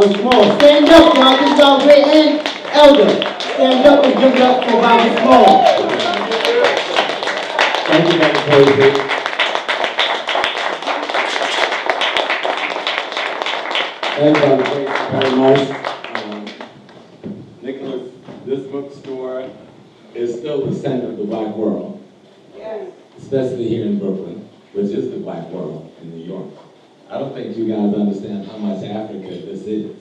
Small. Stand up, y'all. This is our great aunt, Elder. Stand up and give it up for Bobby Small. Thank you, Dr. Posey. Everybody, thank you very much. Nicholas, this bookstore is still the center of the black world. Yes. Especially here in Brooklyn, which is the black world in New York. I don't think you guys understand how much Africa this is.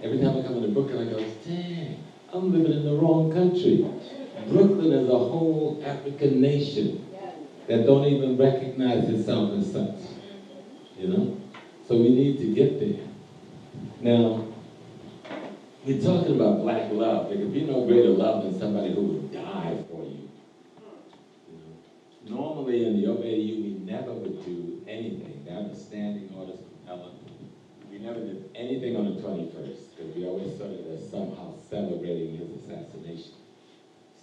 Every time I come into Brooklyn, I go, dang, I'm living in the wrong country. Brooklyn is a whole African nation that don't even recognize itself as such, you know? So we need to get there. Now, we're talking about black love. There could be no greater love than somebody who would die for you. You know? Normally in the OAU, we never would do anything. That was standing orders from Ellen. We never did anything on the 21st, because we always saw it as somehow celebrating his assassination.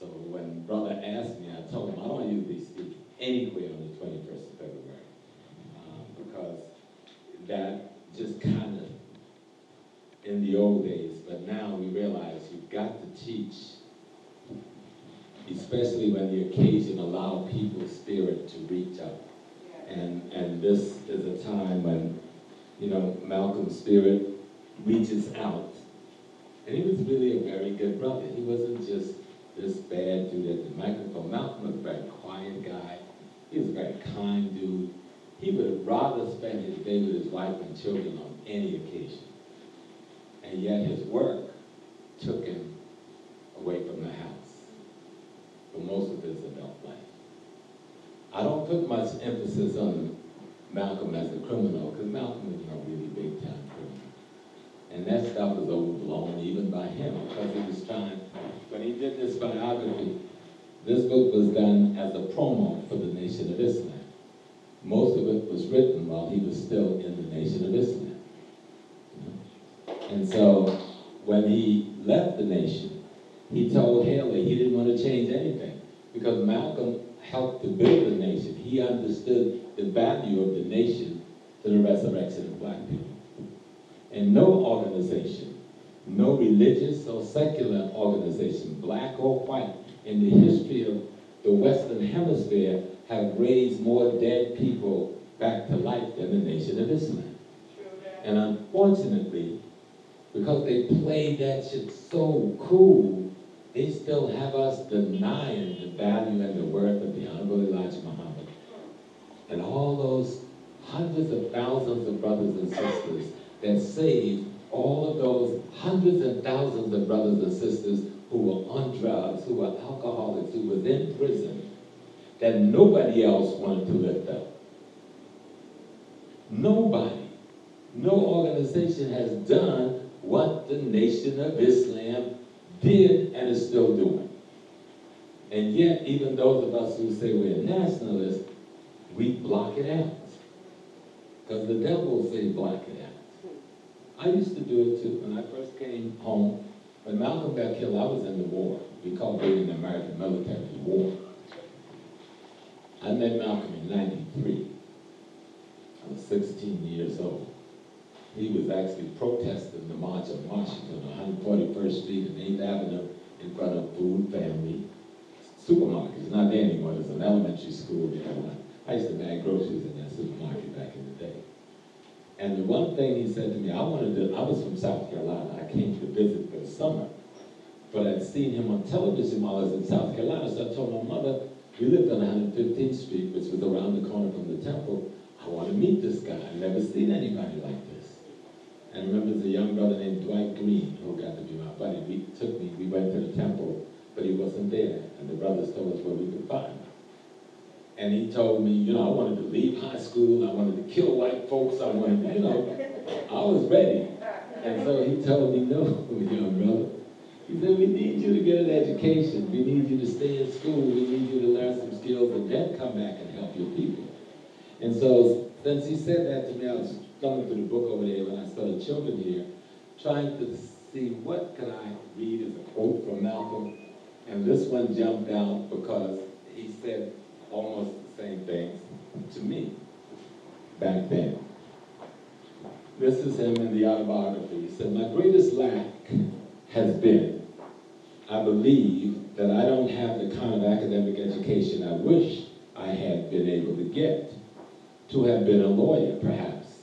So when brother asked me, I told him I don't usually speak anywhere on the 21st of February, because that just kind of, in the old days, but now we realize you've got to teach, especially when the occasion allows people's spirit to reach up. And this is a time when, you know, Malcolm's spirit reaches out. And he was really a very good brother. He wasn't just this bad dude at the microphone. Malcolm was a very quiet guy. He was a very kind dude. He would rather spend his day with his wife and children on any occasion. And yet his work took him away from the house for most of his adult life. I don't put much emphasis on Malcolm as a criminal, because Malcolm was a really big time criminal. And that stuff was overblown even by him, because he was trying, when he did this biography, this book was done as a promo for the Nation of Islam. Most of it was written while he was still in the Nation of Islam. And so when he left the nation, he told Haley he didn't want to change anything, because Malcolm helped to build the nation. He understood the value of the nation to the resurrection of black people. And no organization, no religious or secular organization, black or white, in the history of the Western Hemisphere have raised more dead people back to life than the Nation of Islam. And unfortunately, because they played that shit so cool, they still have us denying the value and the worth of the Honorable Elijah Muhammad. And all those hundreds of thousands of brothers and sisters that saved all of those hundreds and thousands of brothers and sisters who were on drugs, who were alcoholics, who were in prison, that nobody else wanted to lift up. Nobody, no organization has done what the Nation of Islam did and is still doing. And yet, even those of us who say we're nationalists, we block it out. Because the devil say block it out. I used to do it too. When I first came home, when Malcolm got killed, I was in the war. We called being in the American military war. I met Malcolm in '93. I was 16 years old. He was actually protesting the March of Washington on 141st Street and 8th Avenue in front of Food Family Supermarket. It's not there anymore. There's an elementary school there. I used to bag groceries in that supermarket back in the day. And the one thing he said to me, I was from South Carolina. I came to visit for the summer. But I'd seen him on television while I was in South Carolina, so I told my mother, we lived on 115th Street, which was around the corner from the temple. I want to meet this guy. I've never seen anybody like this. And I remember there's a young brother named Dwight Green who got to be my buddy. We went to the temple, but he wasn't there. And the brothers told us where we could find him. And he told me, you know, I wanted to leave high school. I wanted to kill white folks. I wanted to, you know, I was ready. And so he told me, no, young brother. He said, we need you to get an education. We need you to stay in school. We need you to learn some skills and then come back and help your people. And so since he said that to me, I was thumbing through the book over there when I saw the children here, trying to see what could I read as a quote from Malcolm. And this one jumped out because he said almost the same things to me back then. This is him in the autobiography. He said, "My greatest lack has been, I believe, that I don't have the kind of academic education I wish I had been able to get, to have been a lawyer, perhaps.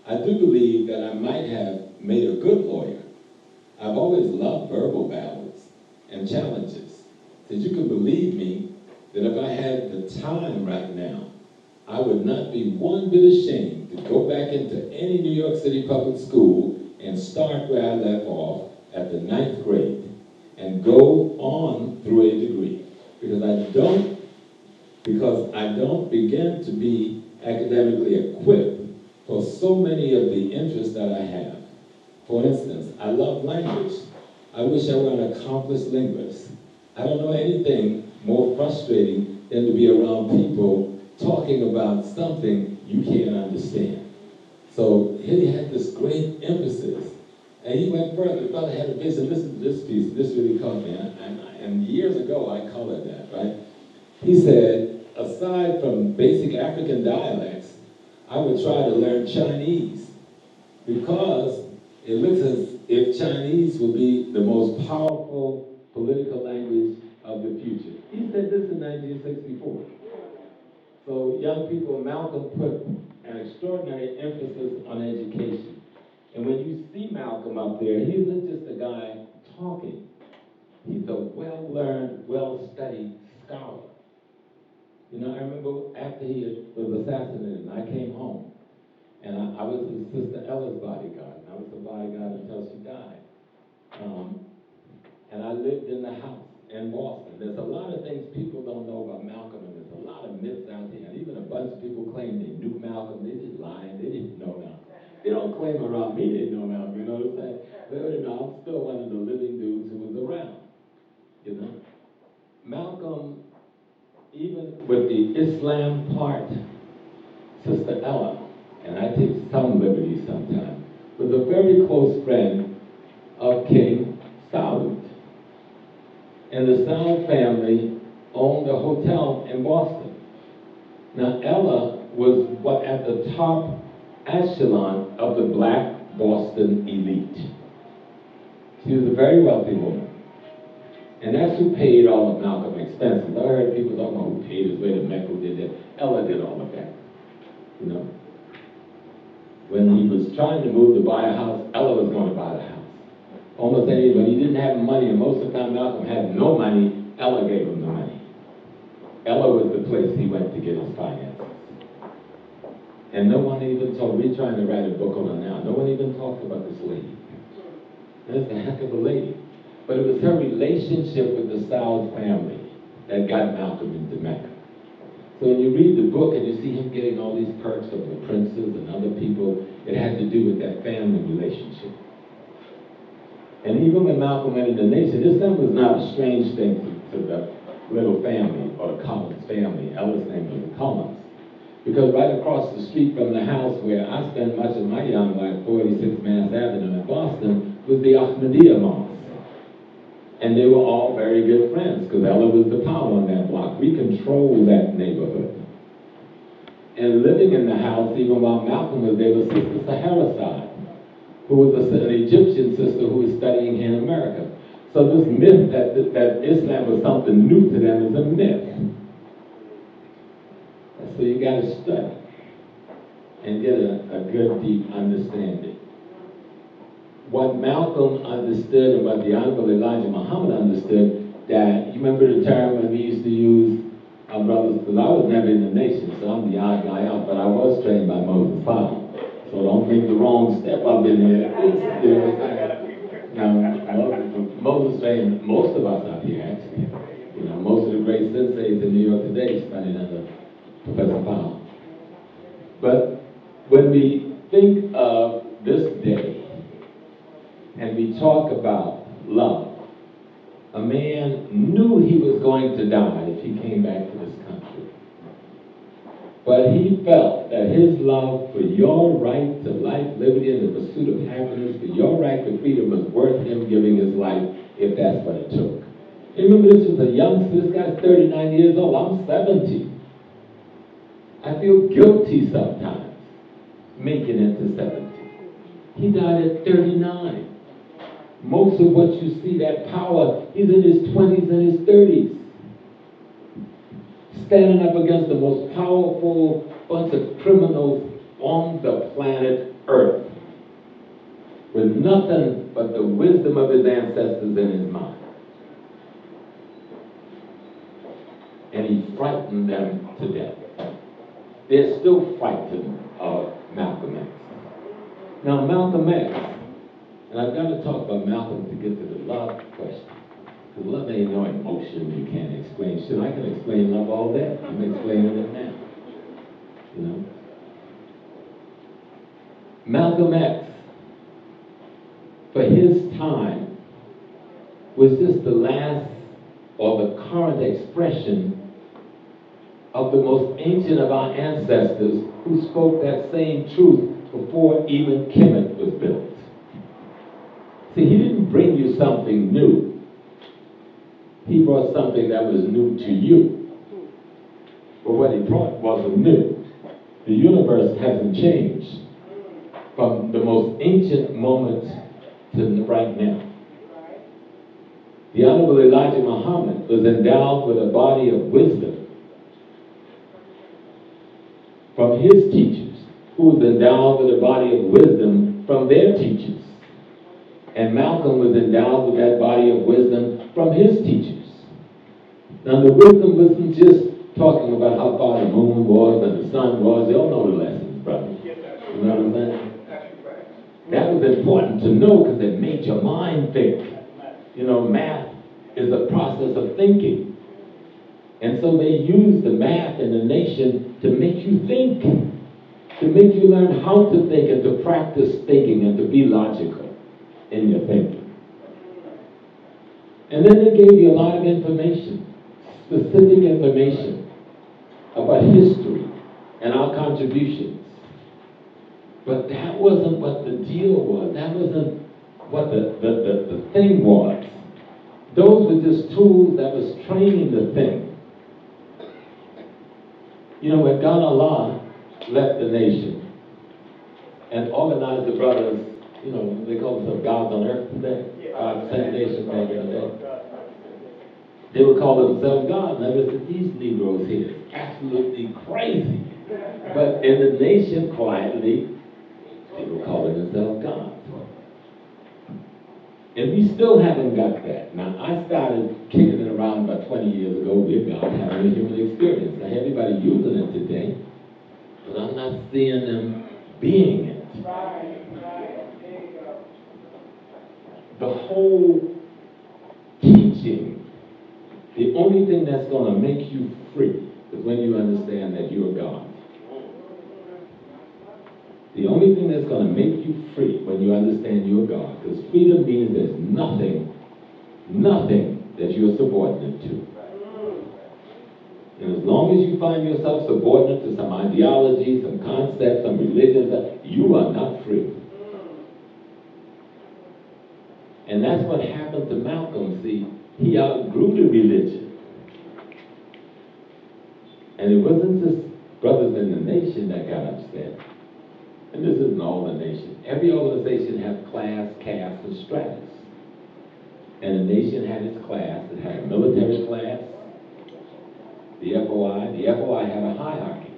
I do believe that I might have made a good lawyer. I've always loved verbal battles and challenges. That you can believe me that if I had the time right now, I would not be one bit ashamed to go back into any New York City public school and start where I left off at the 9th grade and go on through a degree. Because I don't begin to be academically equipped for so many of the interests that I have. For instance, I love language. I wish I were an accomplished linguist. I don't know anything more frustrating than to be around people talking about something you can't understand." So he had this great emphasis. And he went further. The brother had a vision. Listen to this piece. This really caught me. And years ago, I colored that, right? He said, aside from basic African dialects, I would try to learn Chinese because it looks as if Chinese will be the most powerful political language of the future. He said this in 1964. So young people, Malcolm put an extraordinary emphasis on education. And when you see Malcolm up there, he isn't just a guy talking. He's a well-learned, well-studied scholar. You know, I remember after he was assassinated, and I came home, and I was his sister Ella's bodyguard, and I was the bodyguard until she died. And I lived in the house in Boston. There's a lot of things people don't know about Malcolm, and there's a lot of myths out there. And even a bunch of people claim they knew Malcolm. They just lying. They didn't know Malcolm. They don't claim around me they know Malcolm, you know what I'm saying? But you know, I'm still one of the living dudes who was around, you know? Malcolm, even with the Islam part, Sister Ella, and I take some liberties sometimes, was a very close friend of King Saud. And the Saud family owned a hotel in Boston. Now Ella was at the top echelon of the black Boston elite. She was a very wealthy woman. And that's who paid all of Malcolm's expenses. I heard people talking about who paid his way to Mecca, who did that. Ella did all of that, you know. When he was trying to move to buy a house, Ella was going to buy the house. Almost anybody, he didn't have money, and most of the time Malcolm had no money, Ella gave him the money. Ella was the place he went to get his finances. And no one even talked, we're trying to write a book on her now, no one even talks about this lady. That's a heck of a lady. But it was her relationship with the Saud family that got Malcolm into Mecca. So when you read the book and you see him getting all these perks from the princes and other people, it had to do with that family relationship. And even when Malcolm entered the nation, Islam was not a strange thing to the little family, or the Collins family. Ella's name was the Collins. Because right across the street from the house where I spent much of my young life, 46 Mass Avenue in Boston, was the Ahmadiyya mosque. And they were all very good friends, because Ella was the power on that block. We controlled that neighborhood. And living in the house, even while Malcolm was there, was Sister Sahara, who was an Egyptian sister who was studying here in America. So this myth that Islam was something new to them is a myth. So you got to study and get a good, deep understanding. What Malcolm understood and what the Honorable Elijah Muhammad understood, that, you remember the term when we used to use our brothers, because I was never in the nation, so I'm the odd guy out, but I was trained by Moses Powell. So don't make the wrong step up in here. You know what I'm saying? Now, Moses trained most of us out here, actually. You know, most of the great senseis in New York today studied under Professor Powell. But when we think of this day, and we talk about love, a man knew he was going to die if he came back to this country. But he felt that his love for your right to life, liberty, and the pursuit of happiness, for your right to freedom was worth him giving his life if that's what it took. Remember, this was a youngster. This guy's 39 years old. I'm 70. I feel guilty sometimes making it to 70. He died at 39. Most of what you see, that power, he's in his 20s and his 30s. Standing up against the most powerful bunch of criminals on the planet Earth, with nothing but the wisdom of his ancestors in his mind. And he frightened them to death. They're still frightened of Malcolm X. Now, Malcolm X, and I've got to talk about Malcolm to get to the love question. Because love ain't no emotion you can't explain. Shit, I can explain love all day. I'm explaining it now. You know? Malcolm X, for his time, was just the last or the current expression of the most ancient of our ancestors who spoke that same truth before even Kemet was built. See, he didn't bring you something new. He brought something that was new to you. But what he brought wasn't new. The universe hasn't changed from the most ancient moment to right now. The Honorable Elijah Muhammad was endowed with a body of wisdom from his teachers, who was endowed with a body of wisdom from their teachers. And Malcolm was endowed with that body of wisdom from his teachers. Now the wisdom wasn't just talking about how far the moon was and the sun was. Y'all know the lessons, brother. You know what I'm saying? That was important to know because it made your mind think. You know, math is a process of thinking. And so they used the math in the nation to make you think, to make you learn how to think and to practice thinking and to be logical in your thinking. And then they gave you a lot of information, specific information about history and our contributions. But that wasn't what the deal was. That wasn't what the thing was. Those were just tools that was training the thing. You know, when God Allah left the nation and organized the brothers, you know, they call themselves gods on earth today. God sent nation back in the day. They would call themselves gods. Now listen, these Negroes here, absolutely crazy. But in the nation, quietly, they were calling themselves gods. And we still haven't got that. Now, I started kicking it around about 20 years ago with God having a human experience. Now, everybody using it today, but I'm not seeing them being it. The whole teaching, the only thing that's going to make you free is when you understand that you're God. The only thing that's going to make you free when you understand you're God, because freedom means there's nothing that you're subordinate to. And as long as you find yourself subordinate to some ideology, some concept, some religion, you are not free. And that's what happened to Malcolm. See, he outgrew the religion. And it wasn't just brothers in the nation that got upset. And this isn't all the nation. Every organization has class, caste, and stratus. And the nation had its class. It had a military class, the FOI. The FOI had a hierarchy.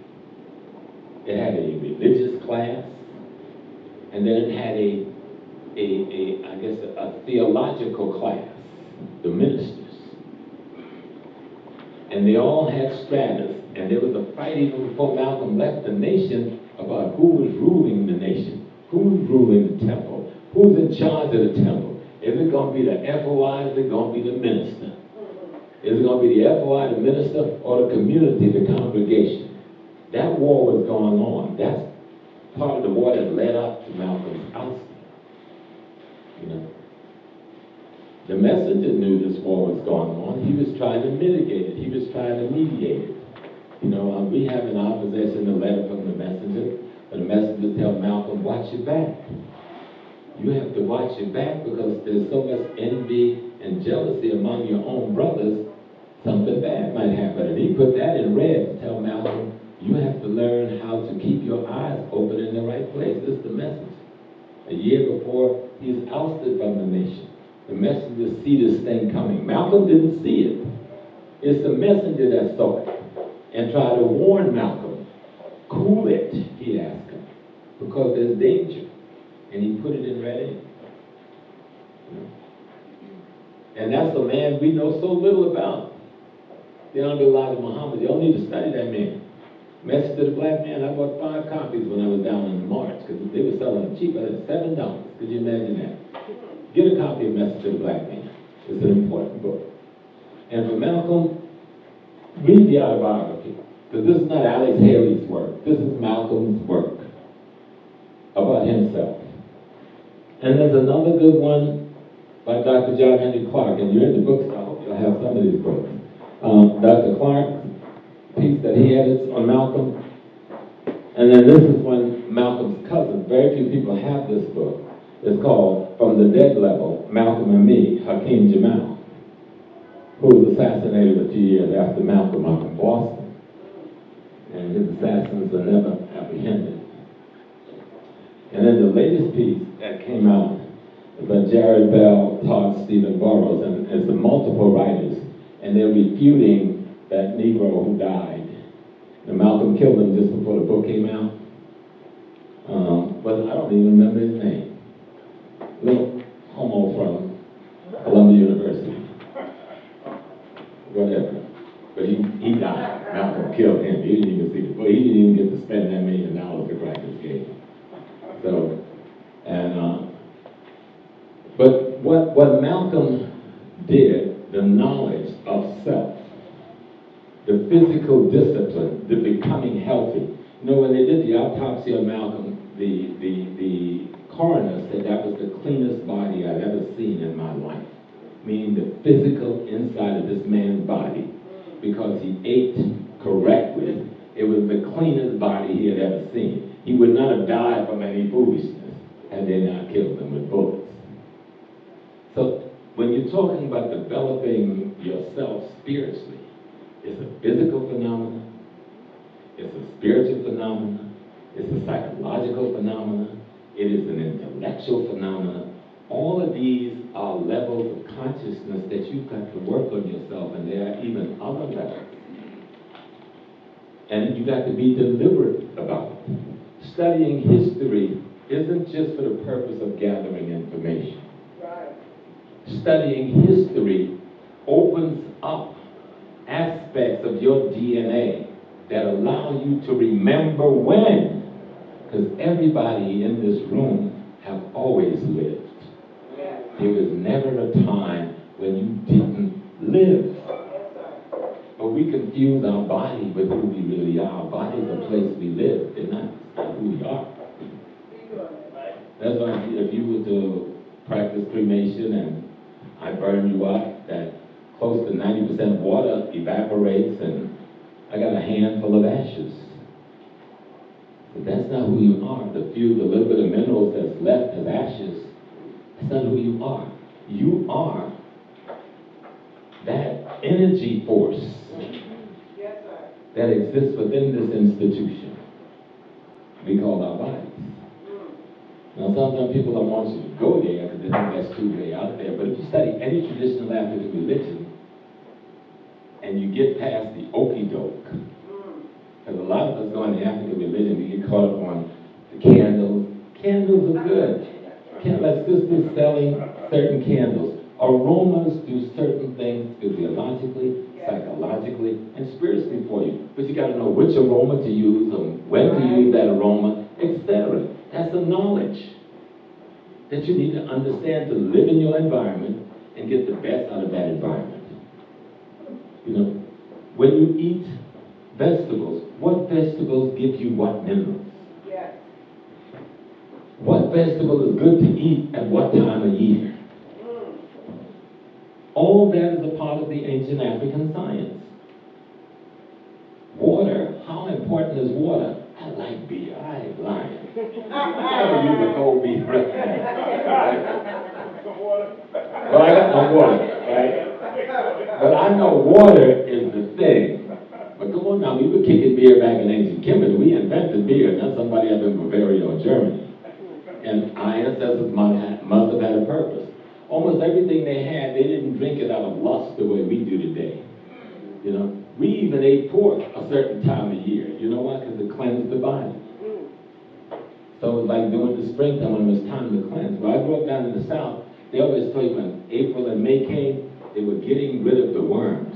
It had a religious class, and then it had a theological class, the ministers. And they all had stratus. And there was a fight even before Malcolm left the nation about who was ruling the nation, who was ruling the temple, who's in charge of the temple. Is it going to be the FOI, is it going to be the minister? Is it going to be the FOI, the minister, or the community, the congregation? That war was going on. That's part of the war that led up to Malcolm's ousting. You know, the messenger knew this war was going on. He was trying to mitigate it. He was trying to mediate it. You know, we have in our possession the letter from the messenger, but the messenger tells Malcolm, watch your back. You have to watch your back because there's so much envy and jealousy among your own brothers, something bad might happen. And he put that in red to tell Malcolm, you have to learn how to keep your eyes open in the right place. This is the message. A year before he's ousted from the nation, the messenger see this thing coming. Malcolm didn't see it. It's the messenger that saw it and tried to warn Malcolm. Cool it, he asked him, because there's danger. And he put it in red ink. And that's a man we know so little about. The Honorable Elijah Muhammad, y'all need to study that man. Message to the Black Man, I bought 5 copies when I was down in March, because they were selling them cheap at $7. Could you imagine that? Get a copy of Message to the Black Man. It's an important book. And for Malcolm, read the autobiography, because this is not Alex Haley's work. This is Malcolm's work about himself. And there's another good one by Dr. John Henry Clark, and you're in the books, I hope you'll have some of these books. Dr. Clark's piece that he edits on Malcolm. And then this is when Malcolm's cousin, very few people have this book. It's called From the Dead Level, Malcolm and Me, Hakeem Jamal, who was assassinated a few years after Malcolm up in Boston. And his assassins were never apprehended. And then the latest piece that came out by Jared Bell, Todd Stephen Burroughs, and it's the multiple writers, and they're refuting that Negro who died. And Malcolm killed him just before the book came out. But I don't even remember his name. Little homo from Columbia University. Whatever. But he died. Malcolm killed him. He didn't even see the book. He didn't even get to spend that $1 million to crack his game. So, and, but what Malcolm did, the knowledge of self, the physical discipline, the becoming healthy. You know, when they did the autopsy on Malcolm, the coroner said that was the cleanest body I'd ever seen in my life. Meaning the physical inside of this man's body, because he ate correctly. It was the cleanest body he had ever seen. He would not have died from any foolishness had they not killed him with bullets. So when you're talking about developing yourself spiritually, it's a physical phenomenon, it's a spiritual phenomenon, it's a psychological phenomenon, it is an intellectual phenomenon. All of these are levels of consciousness that you've got to work on yourself, and there are even other levels. And you got to be deliberate about it. Studying history isn't just for the purpose of gathering information. Right. Studying history opens up aspects of your DNA that allow you to remember when. Because everybody in this room have always lived. There was never a time when you didn't live. But we confuse our body with who we really are. Our body is a place we live. They're not who we are. That's why if you were to practice cremation and I burn you up, that close to 90% water evaporates and I got a handful of ashes. But that's not who you are. The little bit of minerals that's left as ashes, that's not who you are. You are that energy force that exists within this institution we call our bodies. Now sometimes people don't want you to go there because they think that's too way out there, but if you study any traditional African religion and you get past the okie-doke, because a lot of us go into African religion, we get caught up on the candles. Candles are good. Like sisters selling certain candles. Aromas do certain things physiologically, psychologically, and spiritually for you. But you got to know which aroma to use and when to use that aroma, etc. That's the knowledge that you need to understand to live in your environment and get the best out of that environment. You know, when you eat vegetables, what vegetables give you what minerals? Yes. What vegetable is good to eat at what time of year? All that is a part of the ancient African science. Water is water. I like beer. I ain't lying. I don't use a cold beer right now. Right? Well, I got no water, right? But I know water is the thing. But come on now, we were kicking beer back in ancient Kemet. We invented beer, not somebody up in Bavaria or Germany. And our ancestors must have had a purpose. Almost everything they had, they didn't drink it out of lust the way we do today. You know, we even ate pork a certain time of year. You know why? Because it cleansed the body. So it was like during the springtime when it was time to cleanse. When I grew up down in the South, they always told you when April and May came, they were getting rid of the worms.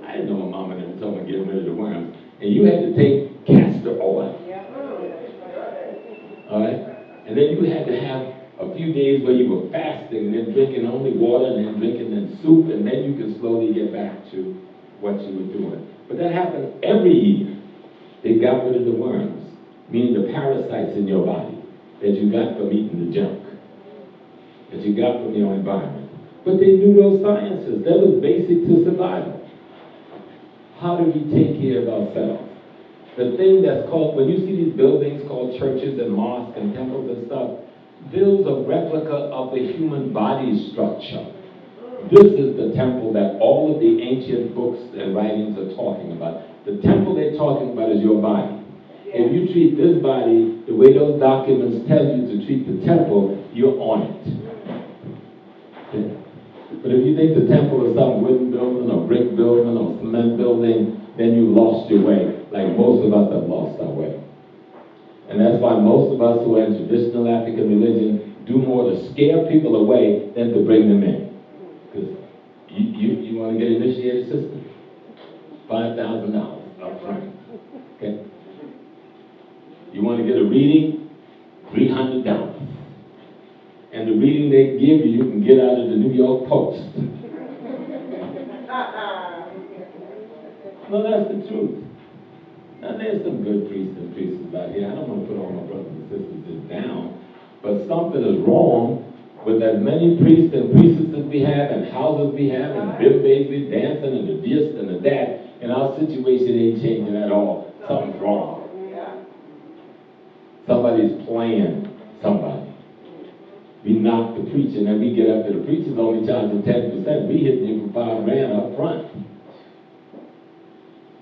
I didn't know my mama never told me getting rid of the worms. And you had to take castor oil. All right? And then you had to have a few days where you were fasting and then drinking only water and then drinking then soup, and then you can slowly get back to what you were doing. But that happened every year. They got rid of the worms, meaning the parasites in your body that you got from eating the junk, that you got from your environment. But they knew those sciences. That was basic to survival. How do we take care of ourselves? The thing that's called, when you see these buildings called churches and mosques and temples and stuff, builds a replica of the human body structure. This is the temple that all of the ancient books and writings are talking about. The temple they're talking about is your body. If you treat this body the way those documents tell you to treat the temple, you're on it. Okay? But if you think the temple is some wooden building or brick building or cement building, then you lost your way, like most of us have lost our way. And that's why most of us who are in traditional African religion do more to scare people away than to bring them in. Because you want to get an initiated system? $5,000 up front. Okay? You want to get a reading? $300. And the reading they give you, you can get out of the New York Post. No, that's the truth. Now, there's some good priests and priestesses out here. I don't want to put all my brothers and sisters down, but something is wrong with as many priests and priestesses we have, and houses we have, and bimbes we dancing, and the this and the that, and our situation ain't changing at all. Something's wrong. Somebody's playing somebody. We knock the preacher, and then we get up to the preacher's only charging 10%. We hitting you for $5,000 up front.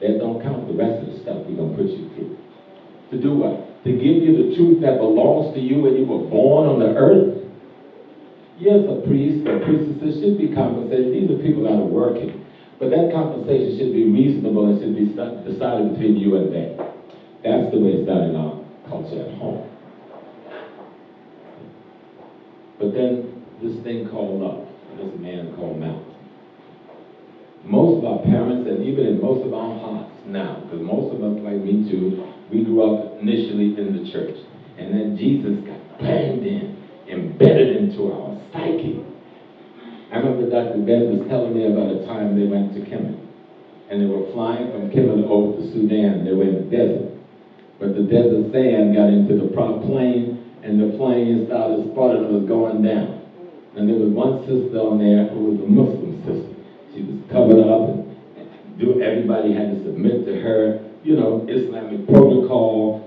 That don't count the rest of the stuff we're going to put you through. To do what? To give you the truth that belongs to you when you were born on the earth? Yes, a priest or priestess should be compensated. These are people that are working. But that compensation should be reasonable and should be decided between you and they. That's the way it's done in our culture at home. But then this thing called love, this man called Malcolm. Most of our parents, and even in most of our hearts now, because most of us, like me too, we grew up initially in the church. And then Jesus got banged in, embedded into our psyche. I remember Dr. Ben was telling me about a time they went to Kemet. And they were flying from Kemet over to Sudan. They were in the desert. But the desert sand got into the prop plane, and the plane started sputtering and was going down. And there was one sister on there who was a Muslim sister. She was covered up, and everybody had to submit to her, Islamic protocol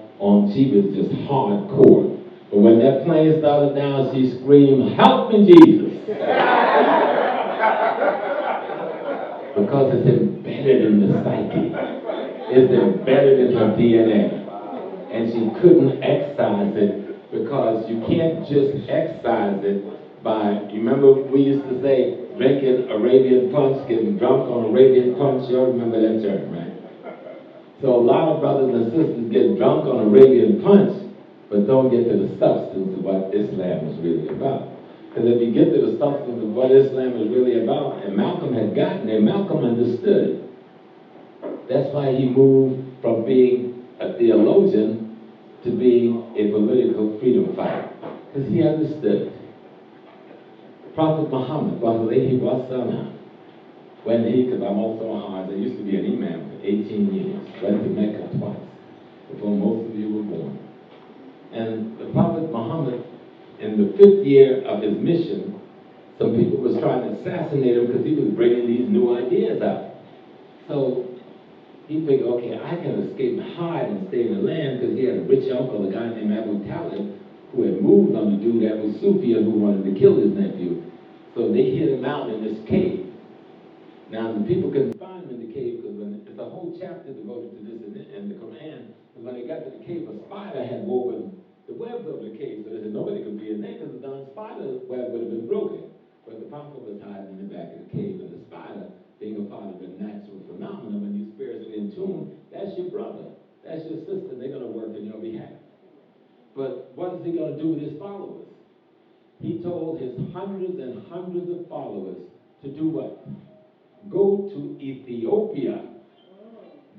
she was just hardcore. But when that plane started down, she screamed, "Help me, Jesus!" Because it's embedded in the psyche. It's embedded in her DNA. And she couldn't excise it because you can't just excise it by, you remember we used to say, drinking Arabian punch, getting drunk on Arabian punch. You all remember that term, right? So a lot of brothers and sisters get drunk on Arabian punch, but don't get to the substance of what Islam is really about. Because if you get to the substance of what Islam is really about, and Malcolm had gotten there, Malcolm understood it. That's why he moved from being a theologian to being a political freedom fighter. Because he understood it. Prophet Muhammad, when because I'm also a Hajj, I used to be an imam for 18 years, went to Mecca twice, before most of you were born. And the Prophet Muhammad, in the 5th year of his mission, some people was trying to assassinate him because he was bringing these new ideas out. So he figured, okay, I can escape and hide and stay in the land because he had a rich uncle, a guy named Abu Talib, who had moved on the dude Abu Sufyan who wanted to kill his nephew. So they hid him out in this cave. Now the people couldn't find him in the cave because it's a whole chapter devoted to this in the Quran. And when they got to the cave, a spider had woven the webs of the cave, so they said nobody could be in there because the darn spider web would have been broken. But the prophet was hiding in the back of the cave, and the spider, being a part of the natural phenomenon, when you're spiritually in tune, that's your brother, that's your sister, they're going to work on your behalf. But what is he going to do with his followers? He told his hundreds and hundreds of followers to do what? Go to Ethiopia.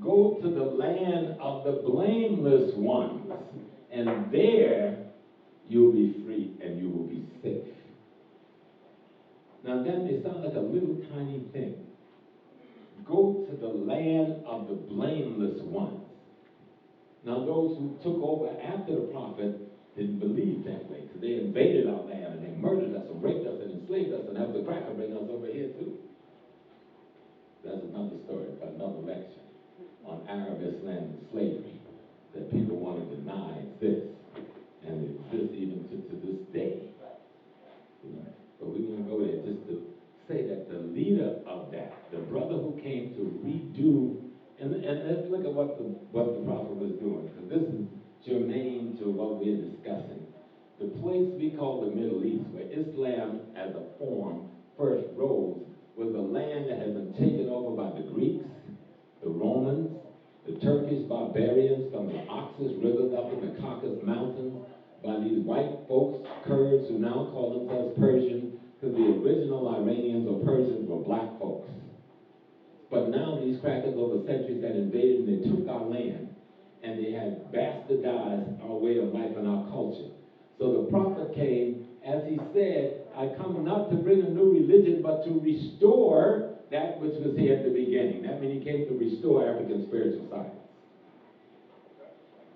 Go to the land of the blameless ones. And there you'll be free and you will be safe. Now that may sound like a little tiny thing. Go to the land of the blameless ones. Now those who took over after the prophet didn't believe that way because they invaded our land and they murdered us and raped us and enslaved us and helped the cracker bring us over here too. That's another story for another lecture on Arab Islam and slavery that people want to deny exists, and it exists even to this day. You know? But we won't go there, just to say that the leader of that, the brother who came to redo, and let's look at what the prophet was doing, because this is germane to what we're discussing. The place we call the Middle East, where Islam as a form first rose, was a land that had been taken over by the Greeks, the Romans, the Turkish barbarians from the Oxus River up in the Caucasus Mountains, by these white folks, Kurds, who now call themselves Persian, because the original Iranians or Persians were black folks. But now these crackers over centuries had invaded and they took our land, and they had bastardized our way of life and our culture. So the prophet came, as he said, I come not to bring a new religion, but to restore that which was here at the beginning. That means he came to restore African spiritual science,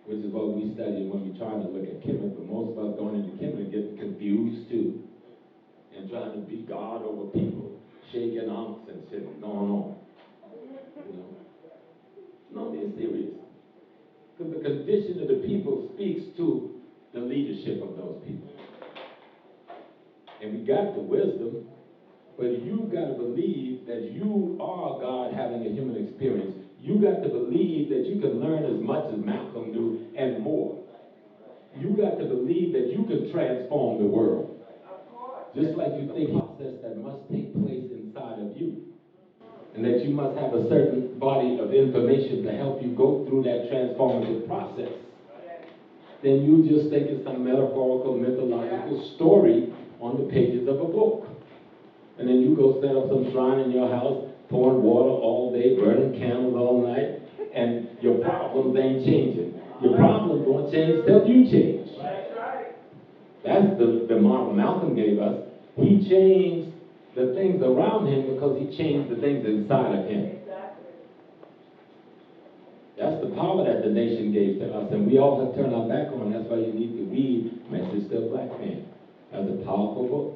which is what we study when we try to look at Kemet, but most of us going into Kemet and getting confused too, and trying to be God over people, shaking unks and shit going on. You know? No, being serious. Because the condition of the people speaks to the leadership of those people. And we got the wisdom, but you've got to believe that you are God having a human experience. You got to believe that you can learn as much as Malcolm knew and more. You got to believe that you can transform the world. Just like you think process that must take place inside of you. And that you must have a certain body of information to help you go through that transformative process. Then you just think it's some metaphorical, mythological story on the pages of a book. And then you go set up some shrine in your house, pouring water all day, burning candles all night, and your problems ain't changing. Your problems won't change till you change. That's the model Malcolm gave us. He changed the things around him because he changed the things inside of him. That's the power that the nation gave to us, and we all have turned our back on. That's why you need to read Message to a Black Man. That's a powerful book.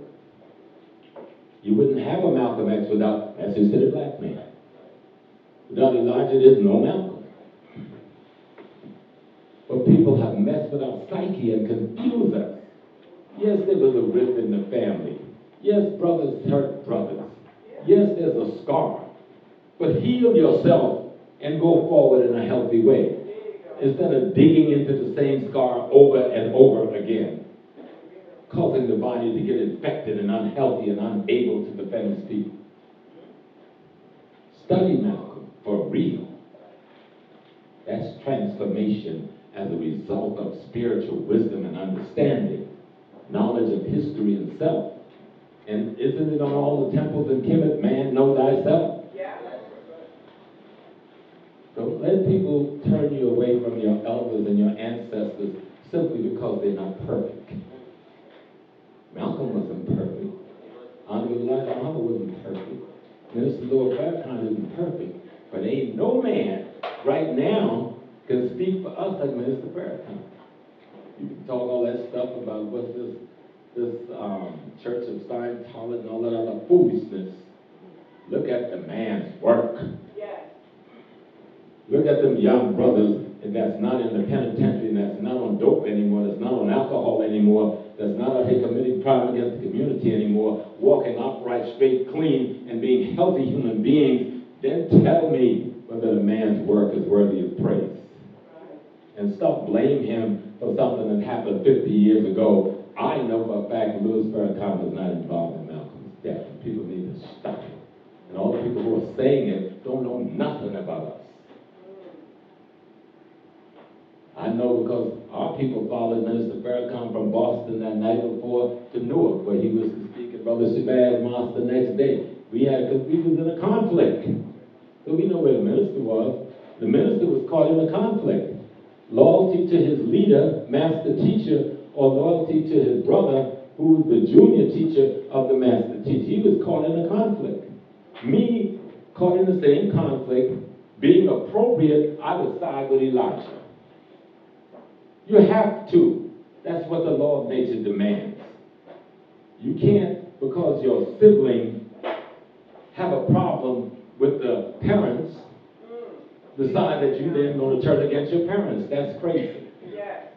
You wouldn't have a Malcolm X without Message to the Black Man. Without Elijah, there's no Malcolm. But people have messed with our psyche and confused us. Yes, there was a rift in the family. Yes, brothers hurt brothers. Yes, there's a scar. But heal yourself and go forward in a healthy way, instead of digging into the same scar over and over again, causing the body to get infected and unhealthy and unable to defend its people. Study Malcolm for real. That's transformation as a result of spiritual wisdom and understanding, knowledge of history and self. And isn't it on all the temples in Kemet, man, know thyself? Yeah. Don't let people turn you away from your elders and your ancestors simply because they're not perfect. Malcolm wasn't perfect. Honorable Elijah Muhammad wasn't perfect. Minister Lord Farrakhan isn't perfect. But ain't no man right now can speak for us like Minister Farrakhan. You can talk all that stuff about what's this Church of Scientology and all that other foolishness. Look at the man's work. Yes. Look at them young brothers that's not in the penitentiary, that's not on dope anymore, that's not on alcohol anymore, that's not out here committing crime against the community anymore, walking upright, straight, clean, and being healthy human beings. Then tell me whether the man's work is worthy of praise. And stop blaming him for something that happened 50 years ago. I know for a fact Louis Farrakhan was not involved in Malcolm's death. And people need to stop it. And all the people who are saying it don't know nothing about us. I know because our people followed Minister Farrakhan from Boston that night before to Newark, where he was to speak at Brother Shabazz Mosque the next day. Because we was in a conflict. So we know where the minister was. The minister was caught in a conflict. Loyalty to his leader, master teacher, or loyalty to his brother, who was the junior teacher of the master teacher. He was caught in a conflict. Me, caught in the same conflict, being appropriate, I would side with Elijah. You have to. That's what the law of nature demands. You can't, because your sibling have a problem with the parents, decide that you then going to turn against your parents. That's crazy. Yes.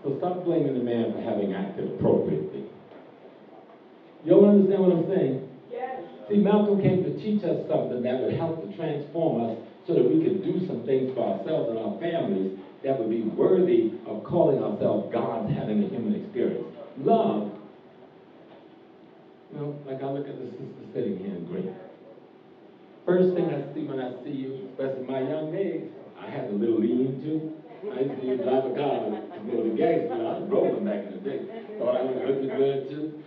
So stop blaming the man for having acted appropriately. You all understand what I'm saying? Yes. See, Malcolm came to teach us something that would help to transform us so that we could do some things for ourselves and our families that would be worthy of calling ourselves gods having a human experience. Love, you know, like I look at the sister sitting here in green. First thing I see when I see you, especially my young days, I had a little lean too. I used to drive a car to go to Gangsville. I was rolling back in the day. Thought I was looking good too.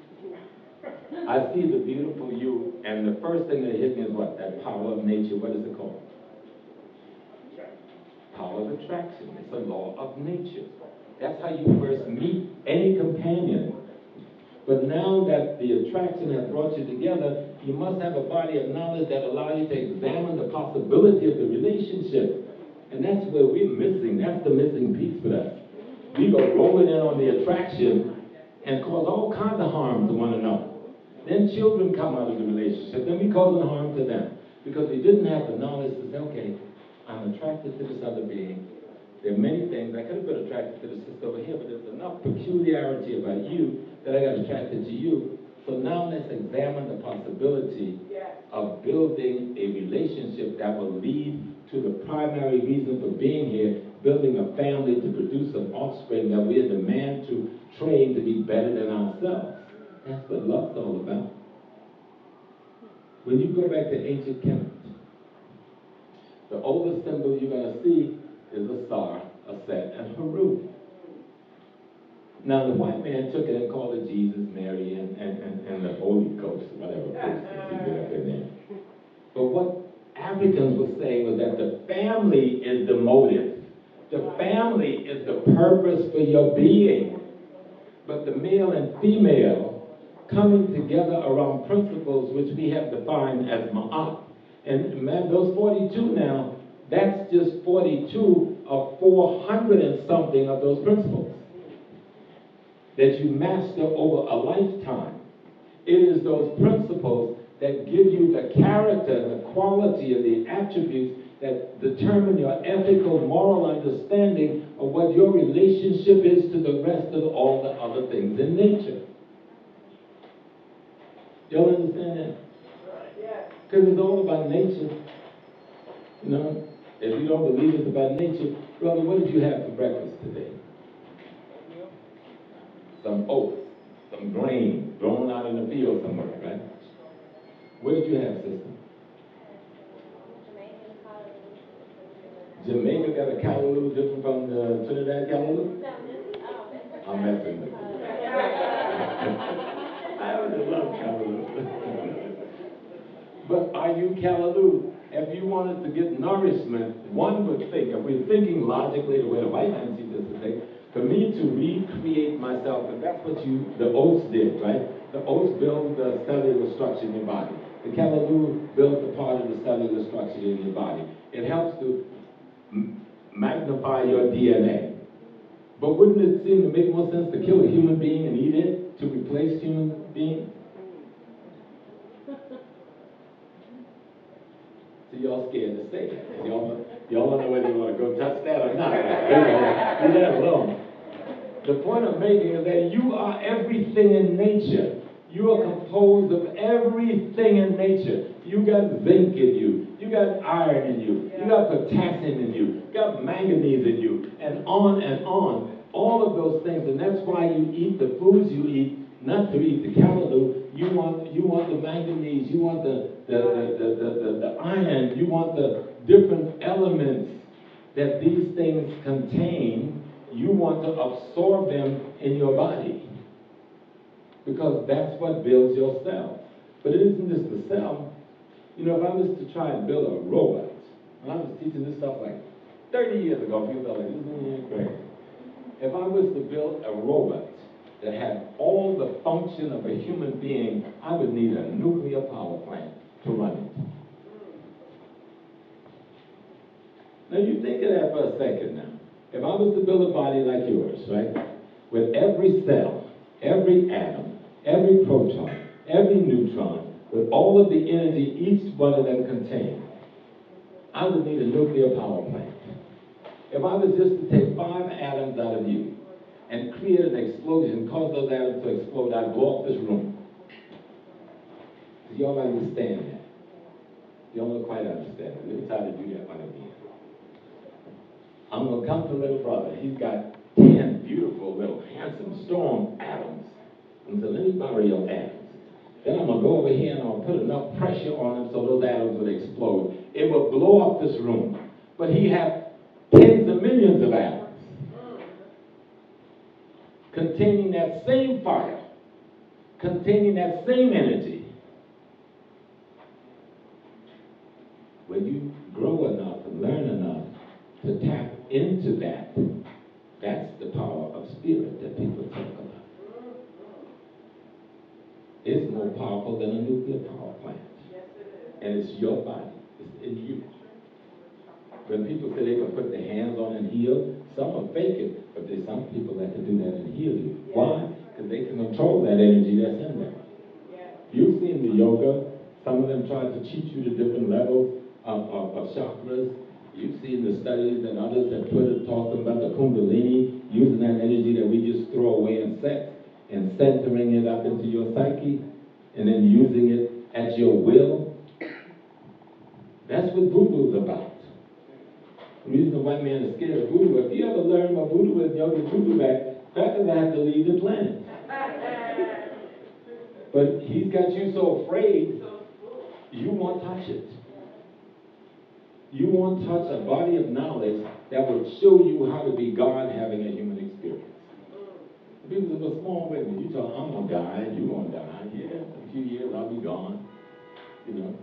I see the beautiful you, and the first thing that hit me is what? That power of nature. What is it called? Power of attraction. It's a law of nature. That's how you first meet any companion. But now that the attraction has brought you together, you must have a body of knowledge that allows you to examine the possibility of the relationship. And that's where we're missing. That's the missing piece with us. We go rolling in on the attraction and cause all kinds of harm to one another. Then children come out of the relationship, then we causing harm to them. Because we didn't have the knowledge to say, okay, I'm attracted to this other being. There are many things. I could have been attracted to the sister over here, but there's enough peculiarity about you that I got attracted to you. So now let's examine the possibility of building a relationship that will lead to the primary reason for being here, building a family to produce some offspring that we are the man to train to be better than ourselves. That's what love's all about. When you go back to ancient Kemet, the oldest symbol you're going to see is a star, a set, and Haru. Now, the white man took it and called it Jesus, Mary, and the Holy Ghost, whatever persons he put up in there. But what Africans were saying was that the family is the motive. The family is the purpose for your being. But the male and female coming together around principles which we have defined as ma'at. And man, those 42 now, that's just 42 of 400 and something of those principles that you master over a lifetime. It is those principles that give you the character, the quality, and the attributes that determine your ethical, moral understanding of what your relationship is to the rest of all the other things in nature. Y'all understand that? Yes. Because it's all about nature. You know, if you don't believe it's about nature, brother, what did you have for breakfast today? Some oats, some grain grown out in the field somewhere, right? What did you have, sister? Jamaica got a callaloo different from the Trinidad callaloo? I'm messing with you. I always love callaloo. But are you callaloo? If you wanted to get nourishment, one would think, if we're thinking logically the way the white man sees us to think, for me to recreate myself, and that's what the oats did, right? The oats build the cellular structure in your body. The callaloo builds the part of the cellular structure in your body. It helps to magnify your DNA. But wouldn't it seem to make more sense to kill a human being and eat it to replace human beings? So See, y'all scared to say that. Y'all don't know whether you want to go touch that or not. Leave that alone. The point I'm making is that you are everything in nature. You are composed of everything in nature. You got zinc in you. You got iron in you. You got potassium in you. You got manganese in you. And on and on. All of those things. And that's why you eat the foods you eat, not to eat the callaloo. You want the manganese. You want the iron. You want the different elements that these things contain. You want to absorb them in your body. Because that's what builds your cell. But it isn't just the cell. You know, if I was to try and build a robot, and I was teaching this stuff like 30 years ago, people are like, this is crazy. If I was to build a robot that had all the function of a human being, I would need a nuclear power plant to run it. Now you think of that for a second now. If I was to build a body like yours, right, with every cell, every atom, every proton, every neutron, with all of the energy each one of them contains, I would need a nuclear power plant. If I was just to take 5 atoms out of you and create an explosion, cause those atoms to explode, I'd blow up this room. Do y'all understand that? Y'all don't quite understand it. Let me try to do that one again. I'm going to come to little brother. He's got 10 beautiful little handsome strong atoms. And so let me borrow your atoms. Then I'm going to go over here and I'll put enough pressure on them so those atoms would explode. It would blow up this room. But he had tens of millions of atoms containing that same fire, containing that same energy. When you grow enough and learn enough to tap into that, that's the power of spirit that people talk about. It's more powerful than a nuclear power plant. Yes, it is. And it's your body. It's in you. When people say they can put their hands on and heal, some are fake it, but there's some people that can do that and heal you. Yes. Why? Because they can control that energy that's in them. Yes. You've seen the yoga. Some of them try to teach you the different levels of chakras. You've seen the studies that others have put it, talking about the kundalini, using that energy that we just throw away in sex and centering it up into your psyche and then using it at your will. That's what voodoo is about. The reason the white man is scared of voodoo, if you ever learn what voodoo is, you'll get voodoo back, crackers have to leave the planet. But he's got you so afraid, you won't touch it. You won't touch a body of knowledge that will show you how to be God having a human experience. People say, well, small with me. You talk, I'm going to die, you're going to die. Yeah, in a few years I'll be gone. You know,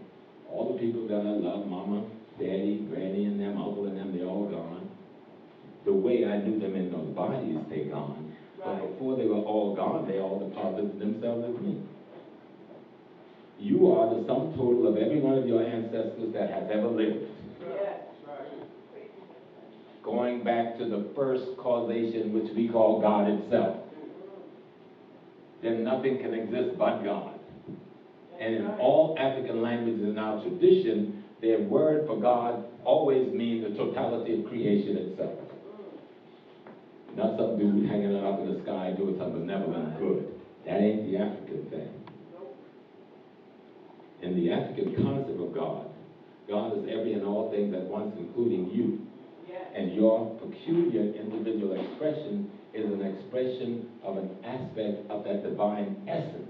all the people that I love, mama, daddy, granny, and them, uncle, and them, they're all gone. The way I knew them in those bodies, they're gone. Right. But before they were all gone, they all deposited themselves as me. You are the sum total of every one of your ancestors that has ever lived. Yes. Going back to the first causation, which we call God itself. Then nothing can exist but God. And in all African languages in our tradition, their word for God always means the totality of creation itself. Not some dude hanging it up in the sky doing something benevolent good. That ain't the African thing. In the African concept of God, God is every and all things at once, including you. And your peculiar individual expression is an expression of an aspect of that divine essence.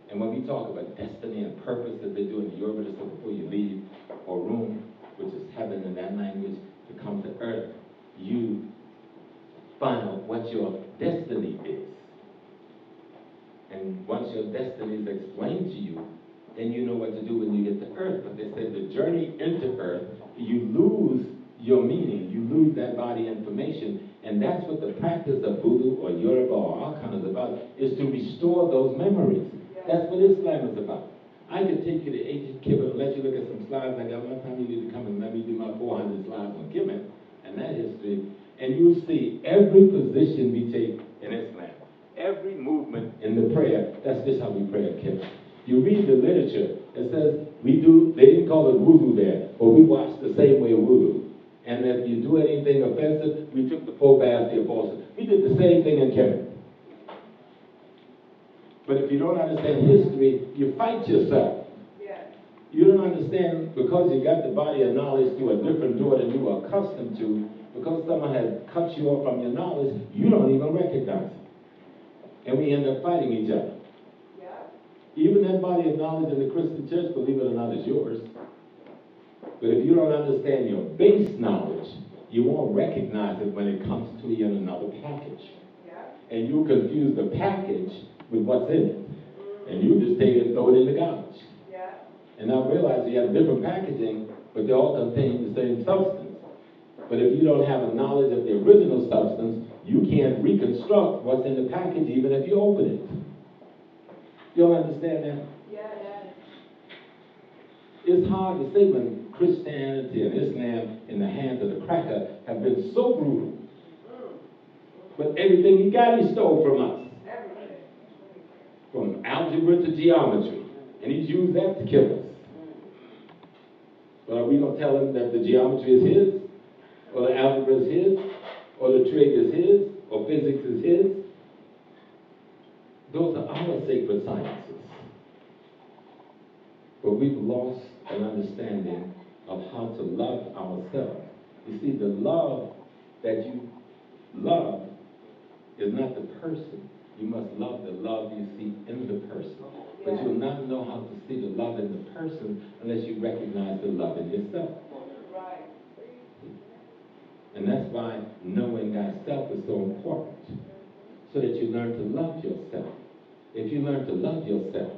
And when we talk about destiny and purpose, as they do in the Yoruba, just before you leave, or room, which is heaven in that language, to come to earth, you find out what your destiny is. And once your destiny is explained to you, then you know what to do when you get to earth. But they said the journey into earth, you lose your meaning, you lose that body information, and that's what the practice of voodoo or Yoruba or Arkan is about, is to restore those memories. That's what Islam is about. I could take you to ancient Kemet and let you look at some slides. I got one time you need to come and let me do my 400 slides on Kemet and that history, and you'll see every position we take in Islam, every movement in the prayer. That's just how we pray at Kemet. You read the literature, it says we do, they didn't call it voodoo there, but we watched the same way voodoo. And if you do anything offensive, we took the 4 baths, the apostle. We did the same thing in Kemet. But if you don't understand history, you fight yourself. You don't understand, because you got the body of knowledge through a different door than you were accustomed to, because someone has cut you off from your knowledge, you don't even recognize it. And we end up fighting each other. Even that body of knowledge in the Christian church, believe it or not, is yours. But if you don't understand your base knowledge, you won't recognize it when it comes to you in another package. And you confuse the package with what's in it. And you just take it and throw it in the garbage. And now realize you have different packaging, but they all contain the same substance. But if you don't have a knowledge of the original substance, you can't reconstruct what's in the package even if you open it. You don't understand that? It's hard to say when Christianity and Islam in the hands of the cracker have been so brutal. But everything he got, he stole from us. From algebra to geometry. And he's used that to kill us. But are we going to tell him that the geometry is his? Or the algebra is his? Or the trig is his? Or physics is his? Those are our sacred sciences. But we've lost an understanding of how to love ourselves. You see, the love that you love is not the person. You must love the love you see in the person. But you'll not know how to see the love in the person unless you recognize the love in yourself. And that's why knowing thyself is so important. So that you learn to love yourself. If you learn to love yourself,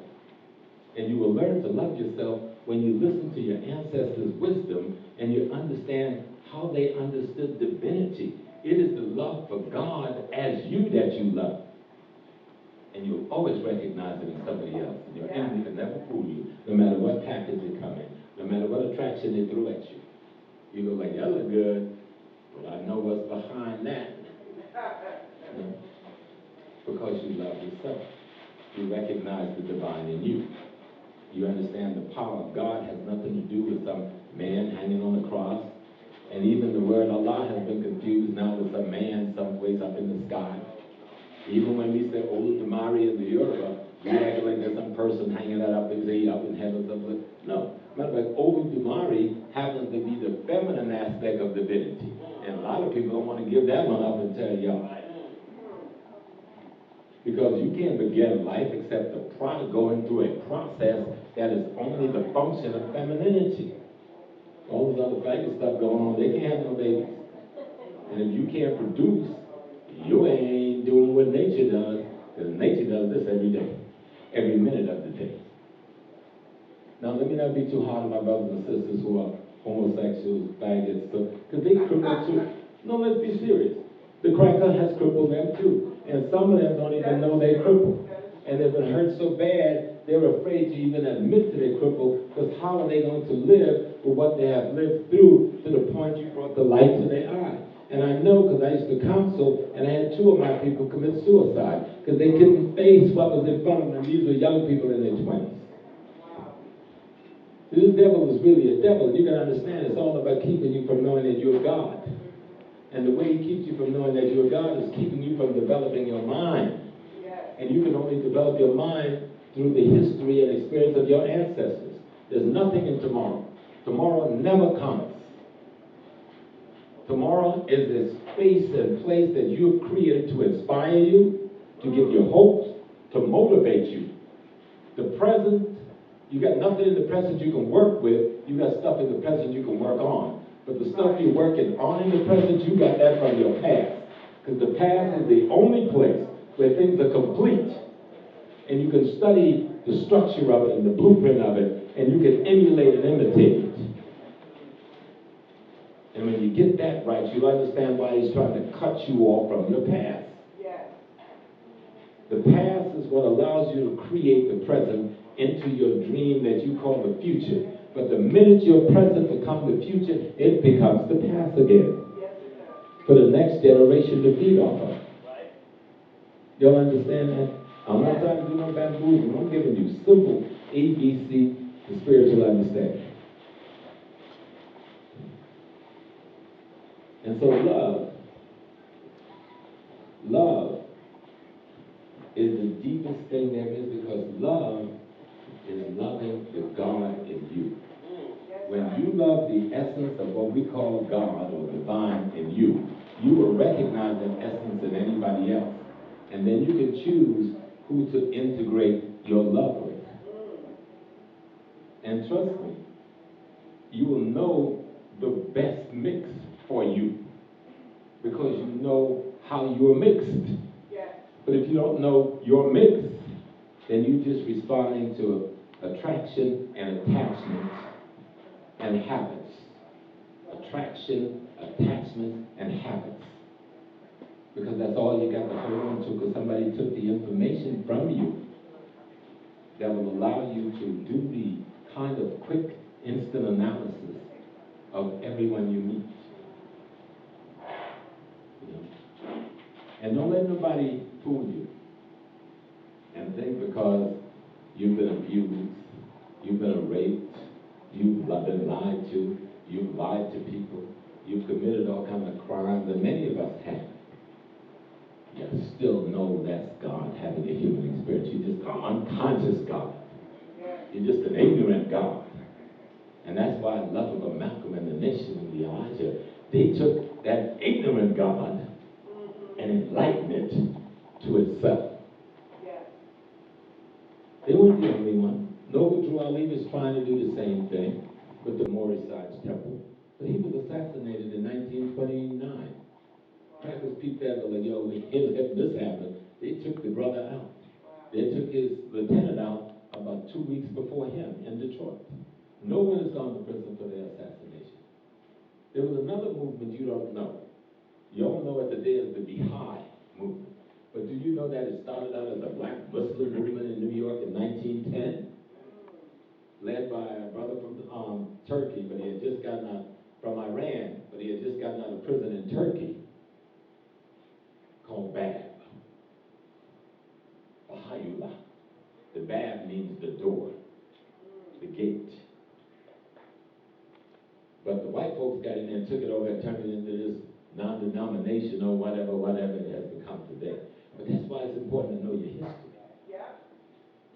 and you will learn to love yourself when you listen to your ancestors' wisdom and you understand how they understood divinity. It is the love for God as you that you love. And you'll always recognize it in somebody else. And your enemy can never fool you, no matter what package they come in, no matter what attraction they throw at you. You go like, that look good. Well, I know what's behind that. You know? Because you love yourself. You recognize the divine in you. You understand the power of God has nothing to do with some man hanging on the cross. And even the word Allah has been confused now with some man someplace up in the sky. Even when we say Olu Damari in the Yoruba, we act like there's some person hanging that up in heaven. Something. No. Matter of fact, Olu Damari happens to be the feminine aspect of divinity. And a lot of people don't want to give that one up and tell y'all. Because you can't begin life except going through a process that is only the function of femininity. All this other faggot stuff going on, they can't have no babies. And if you can't produce, you ain't doing what nature does, because nature does this every day, every minute of the day. Now, let me not be too hard on my brothers and sisters who are homosexuals, faggots, because they cripple too. No, let's be serious. The cracker has crippled them too. And some of them don't even know they're crippled. And they've been hurt so bad, they're afraid to even admit that they're crippled, because how are they going to live with what they have lived through to the point you brought the light to their eye? And I know, because I used to counsel, and I had 2 of my people commit suicide, because they couldn't face what was in front of them. These were young people in their 20s. So this devil is really a devil, and you can understand it's all about keeping you from knowing that you're God. And the way he keeps you from knowing that you're God is keeping you from developing your mind. And you can only develop your mind through the history and experience of your ancestors. There's nothing in tomorrow. Tomorrow never comes. Tomorrow is a space and place that you've created to inspire you, to give you hope, to motivate you. The present, you got nothing in the present you can work with. You got stuff in the present you can work on. But the stuff you're working on in the present, you got that from your past. Because the past is the only place where things are complete. And you can study the structure of it and the blueprint of it, and you can emulate and imitate it. And when you get that right, you'll understand why he's trying to cut you off from your past. The past is what allows you to create the present into your dream that you call the future. But the minute your present becomes the future, it becomes the past again. For the next generation to feed off of. Y'all understand that? I'm not trying to do no bamboozling. I'm giving you simple ABC, the spiritual understanding. And so love is the deepest thing there is, because love is loving the God in you. When you love the essence of what we call God or divine in you, you will recognize that essence in anybody else. And then you can choose who to integrate your love with. And trust me, you will know the best mix for you, because you know how you're mixed. But if you don't know your mix, then you're just responding to attraction and attachment and habits. Attraction, attachment, and habits. Because that's all you got to hold on to, because somebody took the information from you that will allow you to do the kind of quick, instant analysis of everyone you meet. You know? And don't let nobody fool you and think because you've been abused, you've been raped, you've been lied to, you've lied to people, you've committed all kinds of crimes, and many of us have. You still know that's God having a human experience. You're just an unconscious God. You're just an ignorant God. And that's why I love about Malcolm and the Nation and the Elijah. They took that ignorant God and enlightened it to itself. They weren't the only one. Noble Drew Ali was trying to do the same thing with the Moorish temple. But he was assassinated in 1929. Crackers peeped at it like, yo, we can't let this happen. They took the brother out. They took his lieutenant out about 2 weeks before him in Detroit. No one has gone to prison for their assassination. There was another movement you don't know. You all know it today as the Baha'i movement. But do you know that it started out as a black Muslim movement in New York in 1910? Led by a brother from Turkey, but he had just gotten out, from Iran, but he had just gotten out of prison in Turkey, called Bab. Baha'u'llah. The Bab means the door, the gate. But the white folks got in there and took it over and turned it into this non-denominational, whatever it has become today. But that's why it's important to know your history.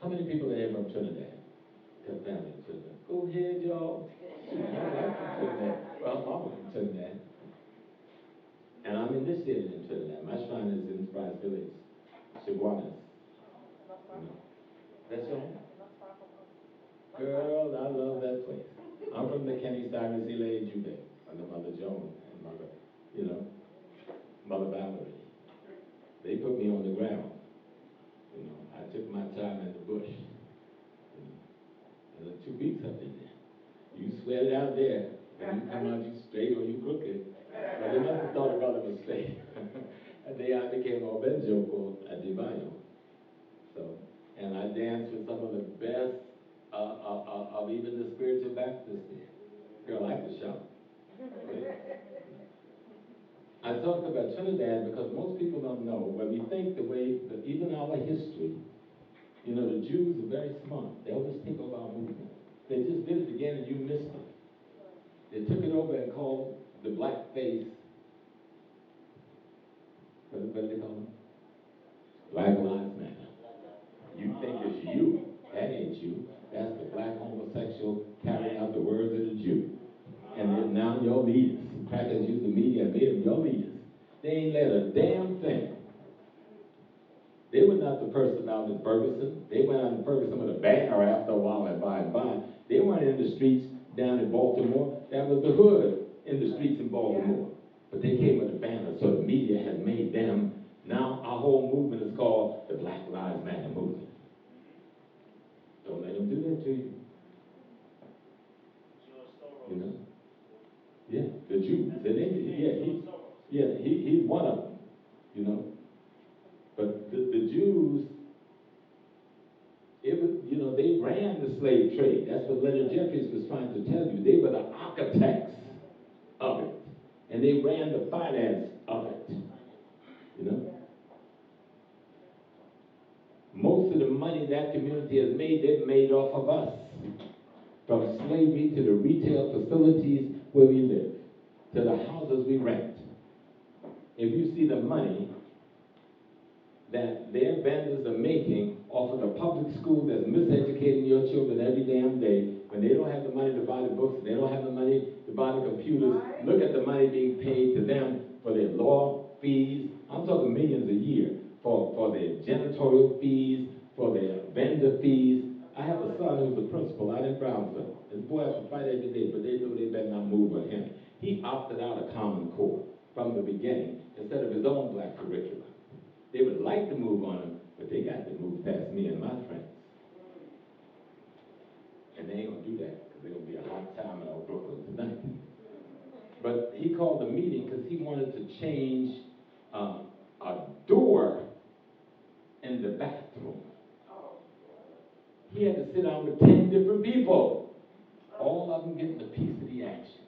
How many people are here from Trinidad? Got family in Trinidad. Go ahead, y'all. My wife from Trinidad. Well, mama from Trinidad. And I'm initiated in Trinidad. My shrine is in Enterprise Village, Chaguanas. You know. That's your home? Girl, I love that place. I'm from the Kenny, Cyrus, Elaine, Jube, under Mother Joan and Mother, Mother Valerie. They put me on the ground. I took my time in the bush. I was 2 weeks up in there. You sweat it out there, and you come out you straight or you crooked. But they must have thought the brother was straight. And then I became Obenjo for Adivayo. So, and I danced with some of the best of even the spiritual Baptists there. Girl, I could shout. I talked about Trinidad because most people don't know, when we think the way, even our history, the Jews are very smart. They always take over our movement. They just did it again and you missed it. They took it over and called the black face, what do they call them? Black Lives Matter. You think it's you. That ain't you. That's the black homosexual carrying out the words of the Jew. And they're now your leaders. Crackers use the media and made them your leaders. They ain't let a damn thing. They were not the person out in Ferguson. They went out in Ferguson with a banner after a while and by and by. They weren't in the streets down in Baltimore. That was the hood in the streets in Baltimore. But they came with a banner, so the media has made them. Now our whole movement is called the Black Lives Matter movement. Don't let them do that to you. Yeah, the Jews. He's one of them, But the Jews, they ran the slave trade. That's what Leonard Jeffries was trying to tell you. They were the architects of it. And they ran the finance of it. Most most of the money that community has made, they've made off of us. From slavery to the retail facilities where we live, to the houses we rent. If you see the money that their vendors are making off of the public school that's miseducating your children every damn day, when they don't have the money to buy the books, and they don't have the money to buy the computers, look at the money being paid to them for their law fees. I'm talking millions a year for their janitorial fees, for their vendor fees. I have a son who's a principal out in Brownsville. His boy has to fight every day, but they know they better not move on him. He opted out of Common Core from the beginning instead of his own black curriculum. They would like to move on him, but they got to move past me and my friends. And they ain't gonna do that, because they're gonna be a hot time in Old Brooklyn tonight. But he called a meeting because he wanted to change a door in the bathroom. He had to sit down with 10 different people, all of them getting a piece of the action.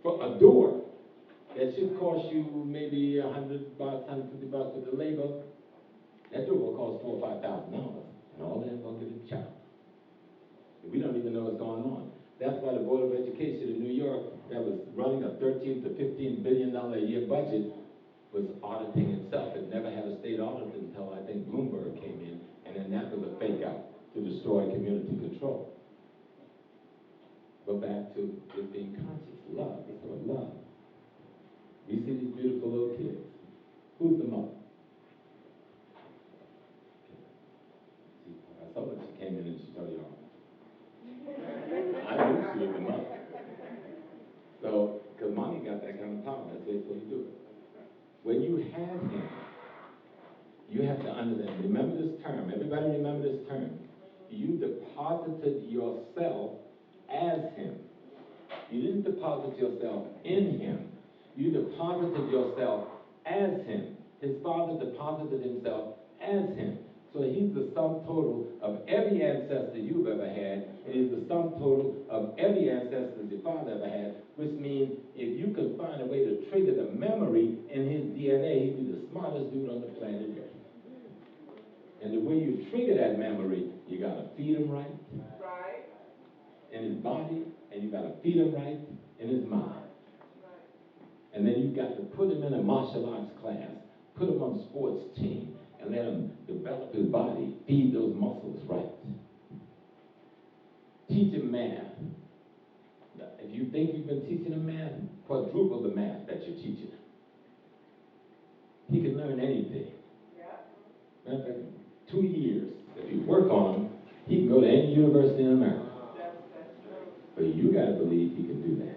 For a door that should cost you maybe $100, $150 with the labor, that door will cost $4,000 or $5,000, and all of them gonna get a job. And we don't even know what's going on. That's why the Board of Education in New York, that was running a $13 to $15 billion a year budget, was auditing itself. It never had a state audit until I think Bloomberg came in, and then that was a fake out to destroy community control. But back to just being conscious. Love, it's about love. We see these beautiful little kids. Who's the mother? I saw that she came in and she told y'all. I knew she was the mother. So, because mommy got that kind of power, that's the way it's supposed to do it. When you have him, you have to understand, remember this term, everybody remember this term. You deposited yourself as him. You didn't deposit yourself in him. You deposited yourself as him. His father deposited himself as him. So he's the sum total of every ancestor you've ever had, and he's the sum total of every ancestor your father ever had, which means if you can find a way to trigger the memory in his DNA, he'd be the smartest dude on the planet Earth. And the way you trigger that memory, you gotta feed him right in his body, and you gotta feed him right in his mind. And then you got to put him in a martial arts class, put him on a sports team, and let him develop his body, feed those muscles right. Teach him math. If you think you've been teaching him math, quadruple the math that you're teaching him. He can learn anything. Matter of fact, 2 years, if you work on him, he can go to any university in America. But you got to believe he can do that.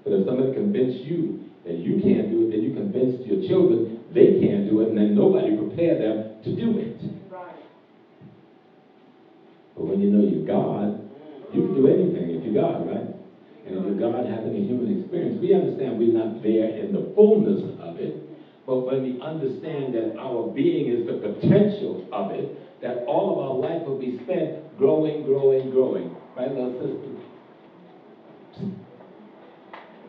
But if somebody convinced you that you can't do it, then you convinced your children they can't do it, and then nobody prepared them to do it. But when you know you're God, you can do anything if you're God, right? And if you're God having a human experience, we understand we're not there in the fullness of it, but when we understand that our being is the potential of it, that all of our life will be spent growing, growing, growing. Right, little sister?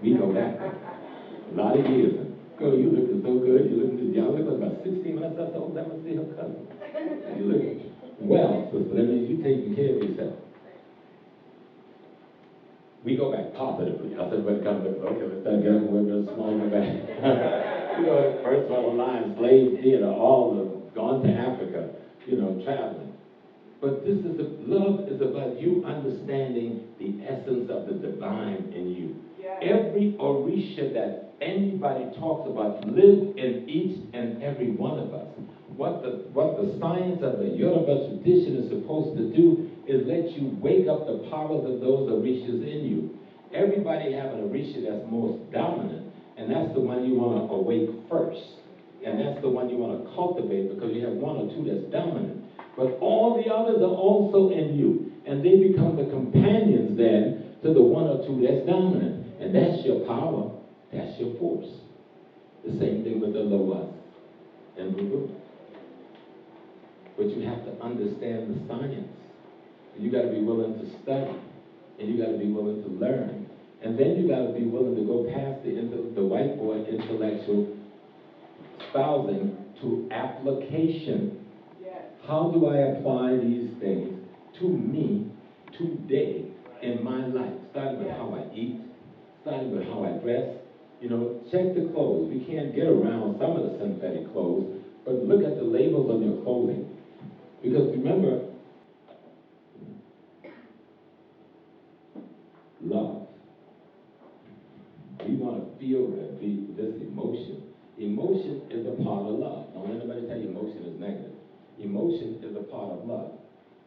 We go back a lot of years. Girl, you looking so good. You looking, y'all look like about 16 when I said, oh, that must be her cousin. You look well, sister. That means you taking care of yourself. We go back positively. I said, when it comes to, okay, let's start getting real small, go back. You know, first of all, line, slave theater, all the, gone to Africa, you know, traveling. But this is, love is about you understanding the essence of the divine in you. Every orisha that anybody talks about live in each and every one of us. What the science of the Yoruba tradition is supposed to do is let you wake up the powers of those orishas in you. Everybody have an orisha that's most dominant, and that's the one you want to awake first. And that's the one you want to cultivate because you have one or two that's dominant. But all the others are also in you. And they become the companions then to the one or two that's dominant. And that's your power. That's your force. The same thing with the logos and voodoo. But you have to understand the science. And you got to be willing to study. And you got to be willing to learn. And then you got to be willing to go past the whiteboard intellectual espousing to application. How do I apply these things to me today in my life? Starting with how I eat, starting with how I dress. You know, check the clothes. We can't get around some of the synthetic clothes, but look at the labels on your clothing. Because remember, love. We want to feel this emotion. Emotion is a part of love. Don't let anybody tell you emotion is negative. Emotion is a part of love.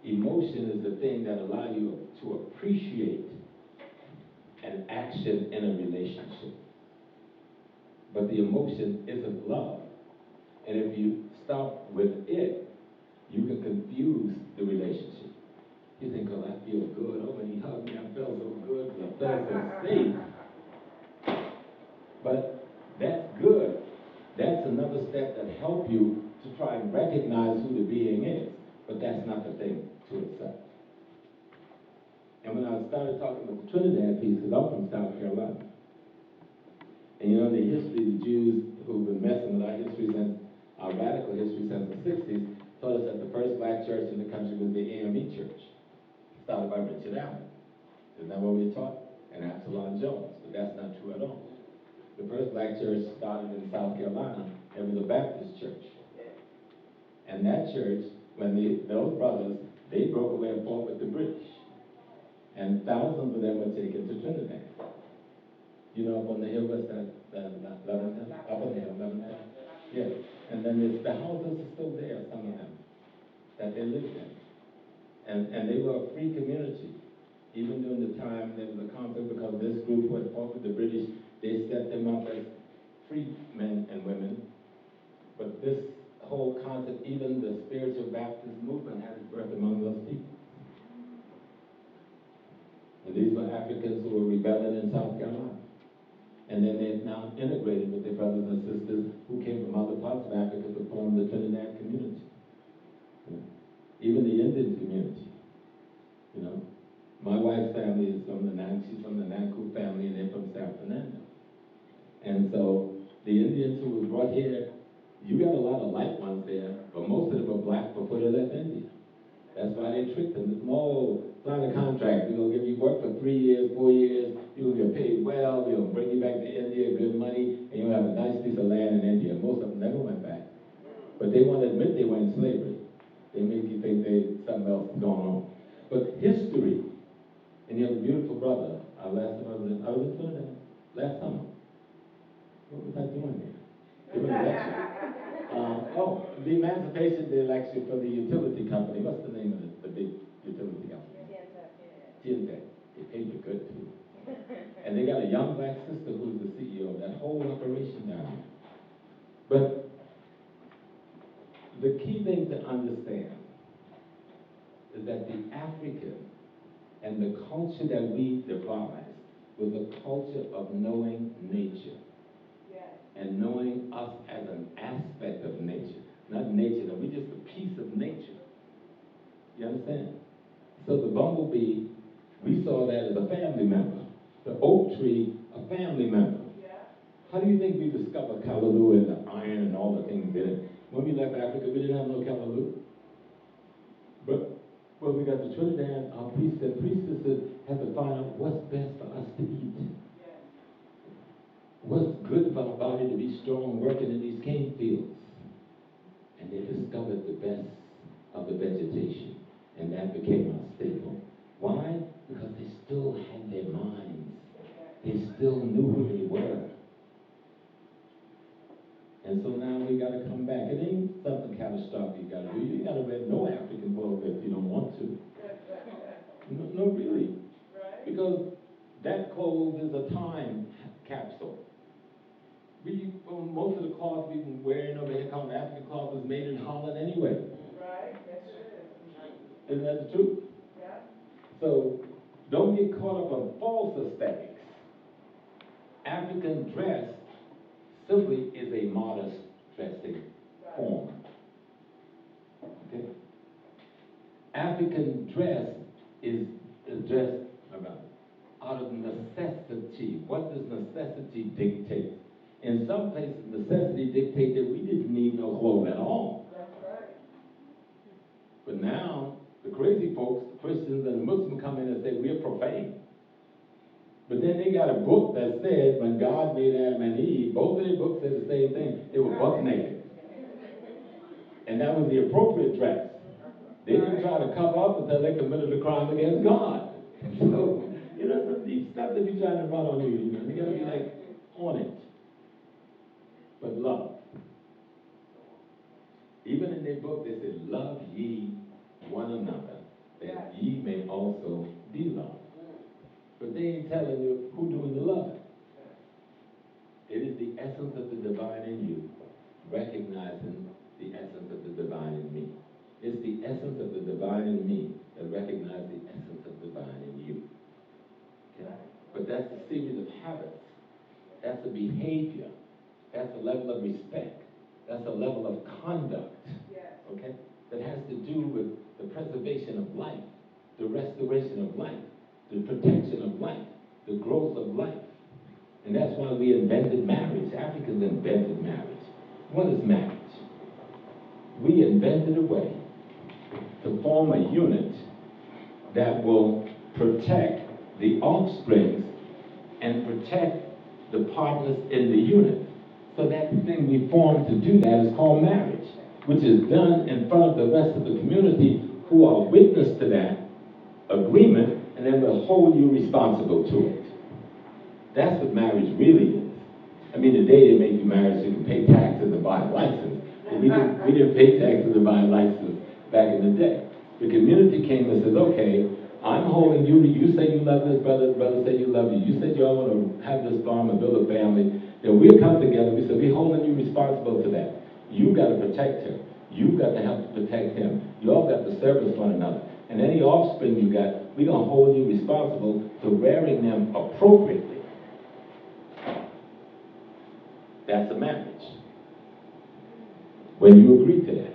Emotion is the thing that allows you to appreciate an action in a relationship. But the emotion isn't love. And if you stop with it, you can confuse the relationship. You think, oh, I feel good. Oh, when he hugged me, I felt so good. I felt so safe. But that's good. That's another step that helps you to try and recognize who the being is. But that's not the thing to itself. And when I started talking about the Trinidad piece, because I'm from South Carolina, and you know, the history, the Jews who've been messing with our history since, our radical history since the 60s, told us that the first black church in the country was the AME church, started by Richard Allen. Isn't that what we were taught? And Absalom Jones, but that's not true at all. The first black church started in South Carolina. It was a Baptist church. And that church, when those brothers, they broke away and fought with the British. And thousands of them were taken to Trinidad. You know, up on the hill, what's that, Lebanon? Up on the hill, Lebanon? Yes. And then the houses are still there, some of them, that they lived in. And they were a free community. Even during the time there was a conflict because this group who had fought with the British, they set them up as free men and women. But this whole concept, even the spiritual Baptist movement had its birth among those people. And these were Africans who were rebelling in South Carolina. And then they've now integrated with their brothers and sisters who came from other parts of Africa to form the Trinidad community. You know? Even the Indian community, you know. My wife's family is from she's from the Nanku family, and they're from San Fernando. And so the Indians who were brought here, you got a lot of light ones there, but most of them were black before they left India. That's why they tricked them. No, sign a contract. We're going to give you work for 3 years, 4 years. You're going to get paid well. We're going to bring you back to India, good money, and you'll have a nice piece of land in India. Most of them never went back. But they want to admit they were in slavery. They make you think something else is going on. But history, and you have a beautiful brother. Last time I was in Trinidad, last summer. What was I doing there? Giving a lecture. The emancipation, the election for the utility company. What's the name of the big utility company? Tiente. They paid you good too. And they got a young black sister who's the CEO of that whole operation down there. But the key thing to understand is that the African and the culture that we devised was a culture of knowing nature. Yes. And knowing us as an aspect of nature. Not nature, that we're just a piece of nature. You understand? So the bumblebee, we saw that as a family member. The oak tree, a family member. Yeah. How do you think we discovered callaloo and the iron and all the things in it? When we left Africa, we didn't have no callaloo. But when we got to Trinidad, our priests and priestesses had to find out what's best for us to eat. Yeah. What's good for our body to be strong working in these cane fields. And they discovered the best of the vegetation. And that became our staple. Why? Because they still had their minds. They still knew who they were. And so now we got to come back. It ain't something catastrophic you got to do. You ain't got to wear no African clothes if you don't want to. No, really. Because that clothes is a time capsule. Most of the cloth we've been wearing over here called African cloth was made in Holland anyway. Right, that's true. Isn't that the truth? Yeah. So don't get caught up on false aesthetics. African dress simply is a modest dressing form. Okay? African dress is dressed out of necessity. What does necessity dictate? In some places, necessity dictated that we didn't need no clothes at all. That's right. But now, the crazy folks, the Christians and the Muslims come in and say, we're profane. But then they got a book that said when God made Adam and Eve, both of their books said the same thing. They were buck naked. And that was the appropriate dress. They didn't try to cover up until they committed a crime against God. So, some deep stuff that be trying to run on you, you gotta be like on it. But love. Even in their book, they say, love ye one another, that ye may also be loved. But they ain't telling you who doing the loving. It is the essence of the divine in you, recognizing the essence of the divine in me. It's the essence of the divine in me that recognizes the essence of the divine in you. Okay? But that's a series of habits. That's a behavior. That's a level of respect. That's a level of conduct. Okay? That has to do with the preservation of life, the restoration of life, the protection of life, the growth of life. And that's why we invented marriage. Africans invented marriage. What is marriage? We invented a way to form a unit that will protect the offsprings and protect the partners in the unit. So that thing we formed to do that is called marriage, which is done in front of the rest of the community who are witness to that agreement, and then will hold you responsible to it. That's what marriage really is. I mean, today they make you married so you can pay taxes and buy a license. But we didn't pay taxes and buy a license back in the day. The community came and says, okay, I'm holding you, you say you love this brother, the brother say you love you, you said you all want to have this farm and build a family, then we'll come together, we said, we're holding you responsible to that. You've got to protect her. You've got to help to protect him. You all got to service one another. And any offspring you got, we're going to hold you responsible to rearing them appropriately. That's a marriage. When you agree to that.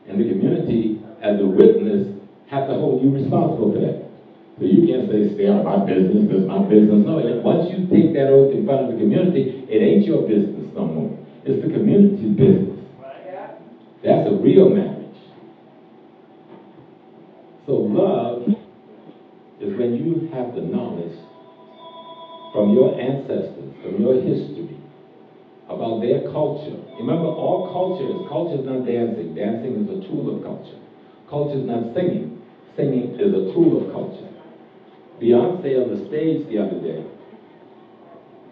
And the community, as a witness, have to hold you responsible for that. So you can't say, stay out of my business, this is my business. No, once you take that oath in front of the community, it ain't your business no more. It's the community's business. That's a real marriage. So love is when you have the knowledge from your ancestors, from your history, about their culture. Remember, all culture is not dancing. Dancing is a tool of culture. Culture is not singing. Singing is a tool of culture. Beyonce on the stage the other day,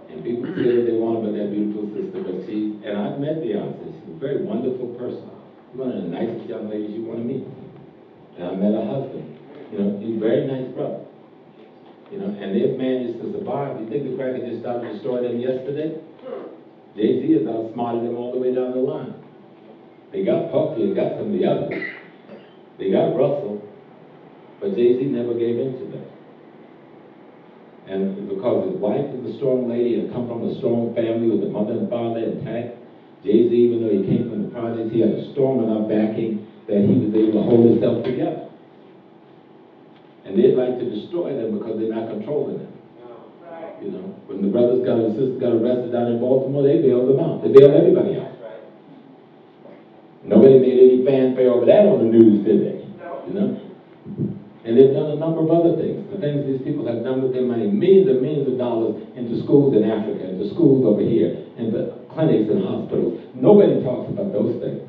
and people say what they want about that beautiful sister, but and I've met Beyonce. She's a very wonderful person. She's one of the nicest young ladies you want to meet. And I met her husband. He's a very nice brother. And they've managed to survive. You think the cracker just started destroying them yesterday? Jay-Z has outsmarted them all the way down the line. They got Puffy and got some of the others. They got Russell, but Jay-Z never gave in to them. And because his wife is a strong lady and come from a strong family with a mother and father intact, Jay-Z, even though he came from the projects, he had a strong enough backing that he was able to hold himself together. And they'd like to destroy them because they're not controlling them. When the brothers got and sisters got arrested down in Baltimore, they bailed them out. They bailed everybody out. Nobody made any fanfare over that on the news, did they? And they've done a number of other things. The things these people have done with their money, millions and millions of dollars into schools in Africa, into schools over here, into clinics and hospitals. Nobody talks about those things.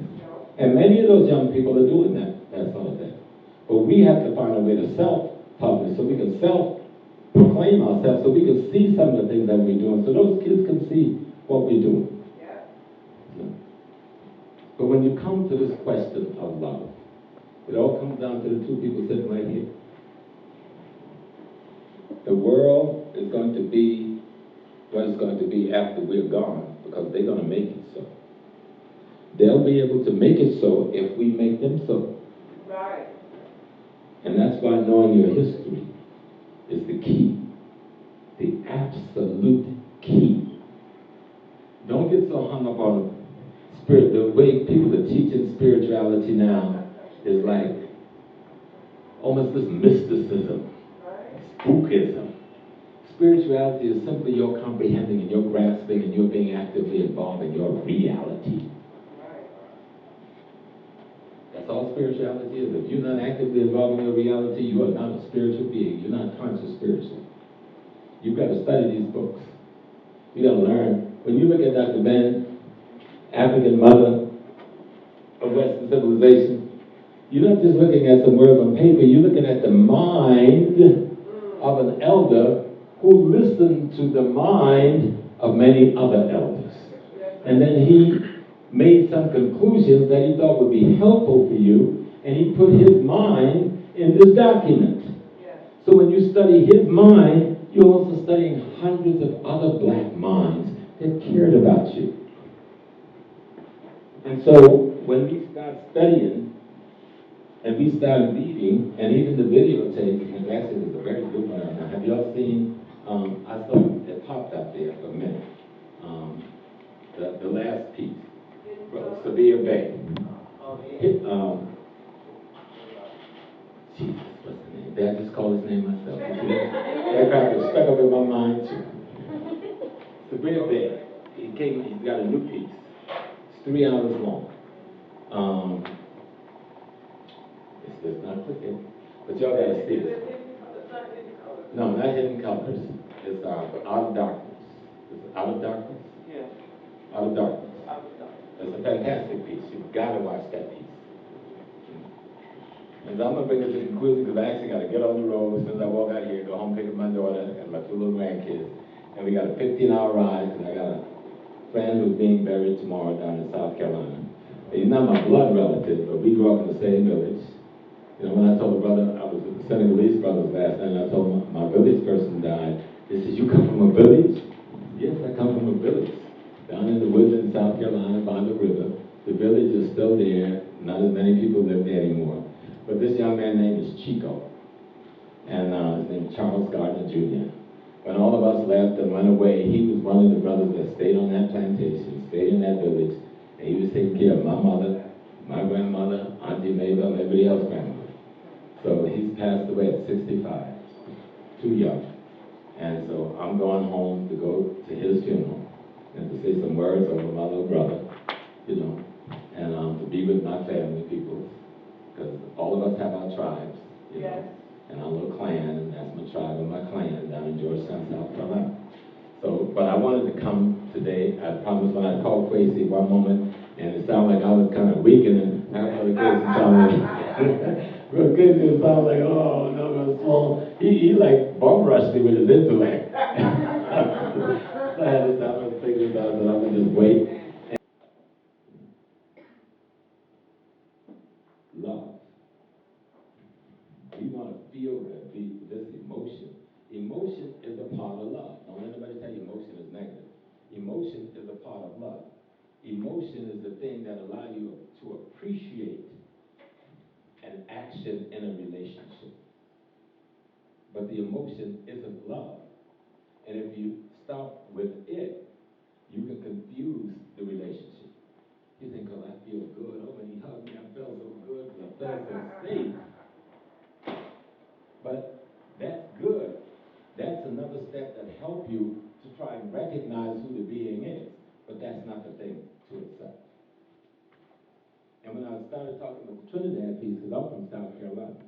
And many of those young people are doing that sort of thing. But we have to find a way to self-publish so we can self-proclaim ourselves, so we can see some of the things that we're doing, so those kids can see what we're doing. But when you come to this question of love, it all comes down to the two people sitting right here. The world is going to be what it's going to be after we're gone, because they're going to make it so. They'll be able to make it so if we make them so. Right. And that's why knowing your history is the key. The absolute key. Don't get so hung up on spirit. The way people are teaching spirituality now is like almost this mysticism, spookism. Spirituality is simply your comprehending and your grasping and your being actively involved in your reality. That's all spirituality is. If you're not actively involved in your reality, you are not a spiritual being. You're not conscious spiritually. You've got to study these books. You got to learn. When you look at Dr. Ben, African mother of Western civilization, you're not just looking at some words on paper, you're looking at the mind of an elder who listened to the mind of many other elders. And then he made some conclusions that he thought would be helpful for you, and he put his mind in this document. So when you study his mind, you're also studying hundreds of other black minds that cared about you. And so when we start studying, and we start reading, and even the videotape, and actually there's a very good one right now. Have y'all seen, I saw it popped up there for a minute, the last piece, Severe Bay. Jesus, what's the name? Did I just call his name myself? That crap was stuck up in my mind too. Severe Bay. He's got a new piece. It's 3 hours long. It's just not clicking. But y'all gotta see this. No, not Hidden Colors. It's Out of Darkness. It's Out of Darkness? Yeah. Out of Darkness. It's a fantastic piece. You've got to watch that piece. And so I'm going to bring it to conclusion because I actually got to get on the road as soon as I walk out here, go home, pick up my daughter and my 2 little grandkids. And we got a 15-hour ride because I got a friend who's being buried tomorrow down in South Carolina. He's not my blood relative, but we grew up in the same village. You know, when I told the brother, I was with the Senegalese brothers last night, and I told him my village person died. They said, "You come from a village?" Yes, I come from a village. Down in the woods in South Carolina by the river. The village is still there. Not as many people live there anymore. But this young man named is Chico. And his name is Charles Gardner Jr. When all of us left and went away, he was one of the brothers that stayed on that plantation, stayed in that village, and he was taking care of my mother, my grandmother, Auntie Mabel, and everybody else's grandmother. So he's passed away at 65, too young. And so I'm going home to go to his funeral and to say some words over my little brother, you know, and to be with my family people, because all of us have our tribes, you know, and our little clan, and that's my tribe and my clan down in Georgetown, South Carolina. So, but I wanted to come today. I promised when I called Quasi one moment, and it sounded like I was kind of weak, and then I heard Quasi sound like, Quasi would sound like, oh, no, no, small. He like bum rushed me with his intellect. So I had to stop and figure this out, so I'm going to just wait. Love. We want to feel good, this emotion. Emotion is a part of love. Don't let anybody tell you emotion is negative. Emotion is a part of love. Emotion is the thing that allows you to appreciate an action in a relationship. But the emotion isn't love. And if you stop with it, you can confuse the relationship. You think, oh, I feel good. Oh, when he hugged me, I felt so good because I felt so safe. But that's good. That's another step that helps you to try and recognize who the being is. But that's not the thing to itself. And when I started talking about the Trinidad piece, because I'm from South Carolina,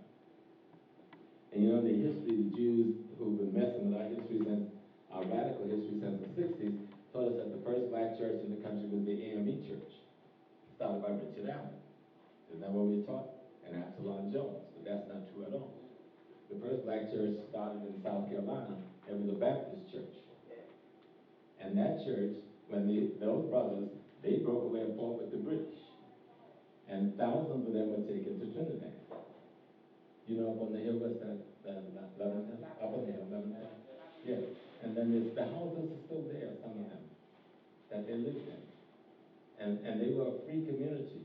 and you know, the history, the Jews who've been messing with our history since, our radical history since the 60s, told us that the first black church in the country was the AME church, started by Richard Allen. Isn't that what we were taught? And Absalom Jones, but that's not true at all. The first black church started in South Carolina. It was a Baptist church. And that church, when those brothers, they broke away and fought with the British. And thousands of them were taken to Trinidad. You know, up on the hill, what's that, Leventon? Up on the hill, Leventon? Yeah. And then the houses are still there, some of them, that they lived in. And they were a free community.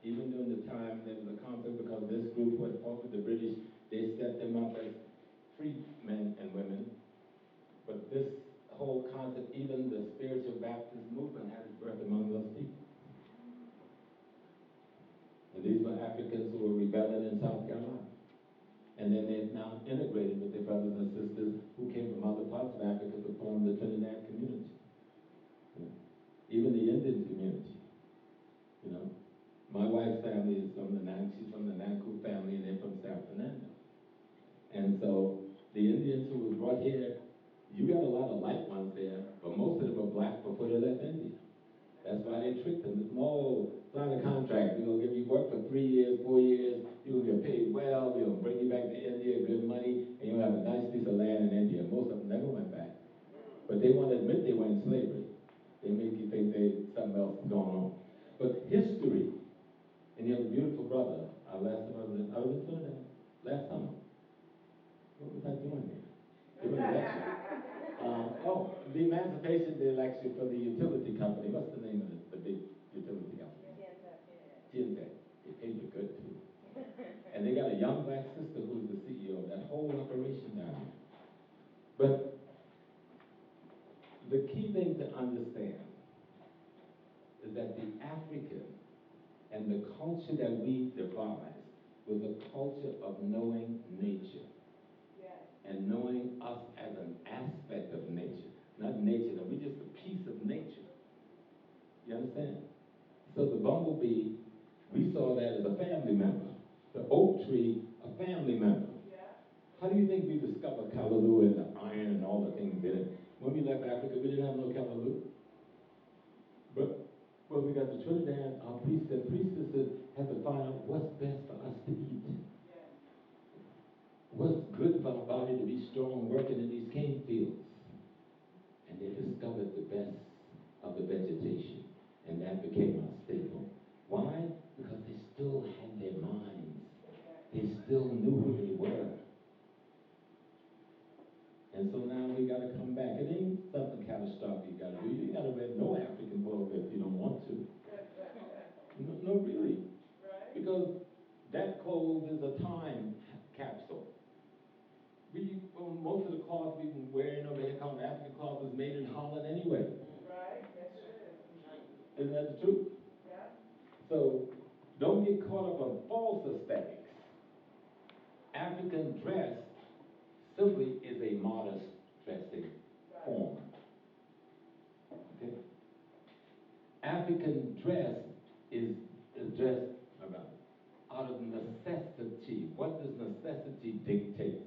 Even during the time there was a conflict, because this group who had fought with the British, they set them up as free men and women. But this whole concept, even the spiritual Baptist movement had its birth among those people. And these were Africans who were rebelling in South Carolina. And then they've now integrated with their brothers and sisters who came from other parts of Africa to form the Trinidad community. You know, even the Indian community. You know, My wife's family is from she's from the Nanku family, and they're from San Fernando. And so the Indians who were brought here, you got a lot of light ones there, but most of them were black before they left India. That's why they tricked them. It's more, sign a contract. We're going to give you work for 3 years, 4 years. You're going to get paid well. We're going to bring you back to India, good money, and you'll have a nice piece of land in India. Most of them never went back. But they want to admit they were in slavery. They make you think something else is going on. But history, and you have a beautiful brother. Last time I was in Trinidad, last summer. What was I doing there? Giving a lecture. The emancipation, the lecture for the utility company. What's the name of the big utility company? Tientec. They paid you good, too. And they got a young black sister who's the CEO of that whole operation down there. But the key thing to understand is that the African and the culture that we devised was a culture of knowing nature. And knowing us as an aspect of nature. Not nature, that we're just a piece of nature. You understand? So the bumblebee, we saw that as a family member. The oak tree, a family member. How do you think we discovered Callaloo and the iron and all the things in it? When we left Africa, we didn't have no Callaloo. But when we got to Trinidad, our priests and priestesses had to find out what's best for us to eat. What's good for our body to be strong working in these cane fields. And they discovered the best of the vegetation. And that became our staple. Why? Because they still had their minds. They still knew who they were. And so now we got to come back. It ain't something catastrophic you got to do. You ain't got to wear no African clothes if you don't want to. No, really. Because that clothes is a time capsule. Most of the cloth we've been wearing over here called African cloth was made in Holland anyway. Right, yes it is. Isn't that the truth? Yeah. So don't get caught up on false aesthetics. African dress simply is a modest dressing form. Okay? African dress is dressed out of necessity. What does necessity dictate?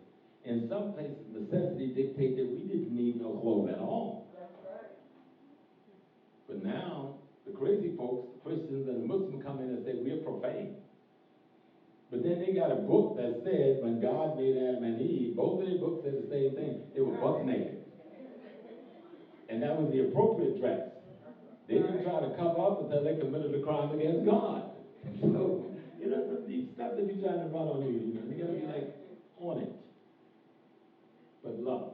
In some places, necessity dictated that we didn't need no clothes at all. That's right. But now, the crazy folks, the Christians and the Muslims come in and say, we're profane. But then they got a book that said when God made Adam and Eve, both of their books said the same thing. They were buck naked. And that was the appropriate dress. They didn't try to cover up until they committed a crime against God. So, some deep stuff that be trying to run on you, and you got to be like on it. But love.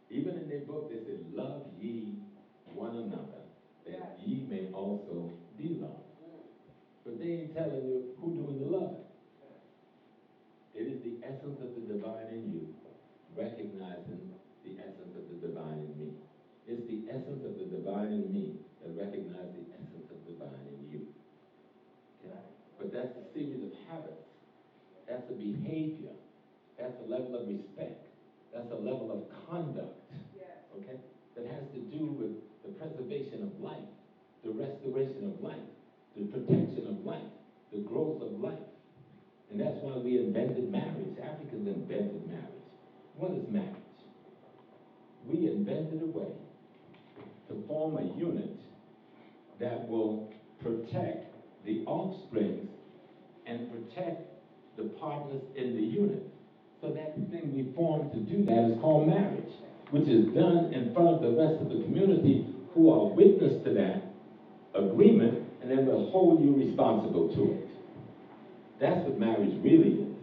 Even in their book, they say, love ye one another, that ye may also be loved. But they ain't telling you who doing the loving. It is the essence of the divine in you, recognizing the essence of the divine in me. It's the essence of the divine in me that recognizes the essence of the divine in you. Okay? But that's a series of habits. That's a behavior. That's a level of respect. That's a level of conduct. Okay? That has to do with the preservation of life, the restoration of life, the protection of life, the growth of life. And that's why we invented marriage. Africans invented marriage. What is marriage? We invented a way to form a unit that will protect the offsprings and protect the partners in the unit. So that thing we formed to do that is called marriage, which is done in front of the rest of the community who are witness to that agreement, and then will hold you responsible to it. That's what marriage really is.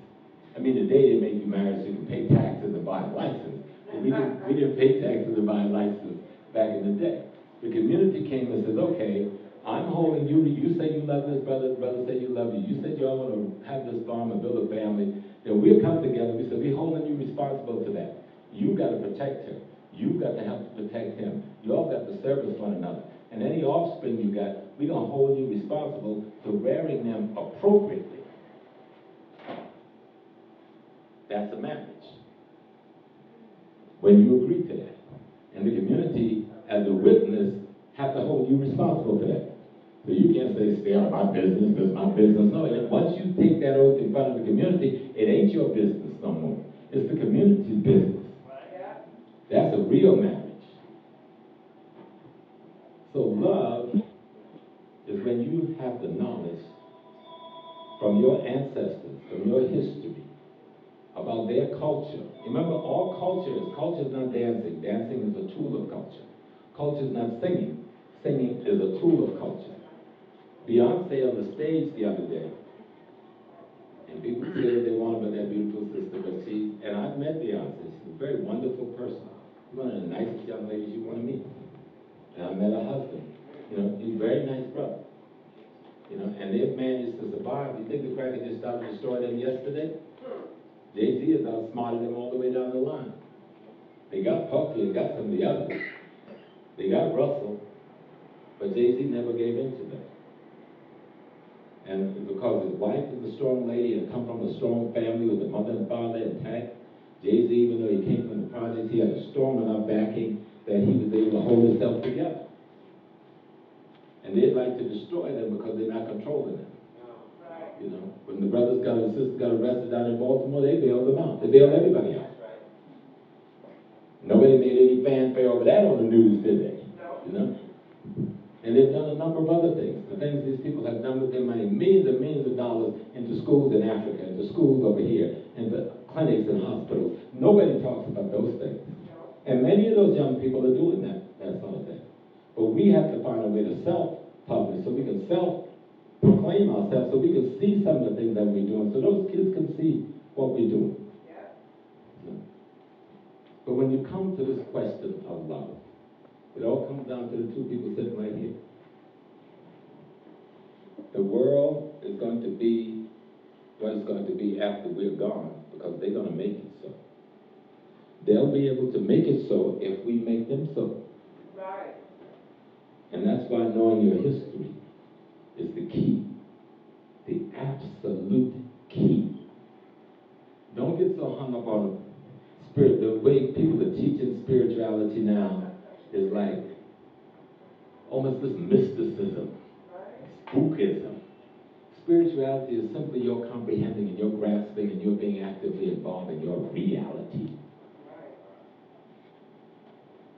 I mean, today they make you marry so you can pay taxes and buy a license. But we didn't pay taxes and buy a license back in the day. The community came and says, okay, I'm holding you, you say you love this brother say you love you. You said y'all want to have this farm and build a family. Then we'll come together. We said, we're holding you responsible to that. You've got to protect him. You've got to help to protect him. You all got to service one another. And any offspring you got, we're going to hold you responsible to rearing them appropriately. That's a marriage. When you agree to that. And the community, as a witness, have to hold you responsible for that. So you can't say, stay out of my business, this is my business. No, once you take that oath in front of the community, it ain't your business no more. It's the community's business. That's a real marriage. So love is when you have the knowledge from your ancestors, from your history, about their culture. Remember, all culture is not dancing. Dancing is a tool of culture. Culture is not singing. Singing is a tool of culture. Beyonce on the stage the other day, and people say what they want about that beautiful sister, but and I've met Beyonce. She's a very wonderful person. She's one of the nicest young ladies you want to meet. And I met her husband. You know, he's a very nice brother. You know, and they've managed to survive. You think the cracker just started destroying them yesterday? Jay-Z has outsmarted them all the way down the line. They got Puffy and got some of the others. They got Russell, but Jay-Z never gave in to them. And because his wife is a strong lady and come from a strong family with the mother and father intact, Jay-Z, even though he came from the projects, he had a strong enough backing that he was able to hold himself together. And they'd like to destroy them because they're not controlling them. You know, when the brothers got and sisters got arrested down in Baltimore, they bailed them out. They bailed everybody out. Nobody made any fanfare over that on the news, did they? You know? And they've done a number of other things. The things these people have done with their money, millions and millions of dollars into schools in Africa, into schools over here, into clinics and hospitals. Nobody talks about those things. And many of those young people are doing that sort of thing. But we have to find a way to self-publish so we can self-proclaim ourselves, so we can see some of the things that we're doing, so those kids can see what we're doing. You know? But when you come to this question of love, it all comes down to the two people sitting right here. The world is going to be what it's going to be after we're gone, because they're going to make it so. They'll be able to make it so if we make them so. Right. And that's why knowing your history is the key. The absolute key. Don't get so hung up on spirit. The way people are teaching spirituality now is like almost this mysticism, spookism. Spirituality is simply your comprehending and your grasping and your being actively involved in your reality.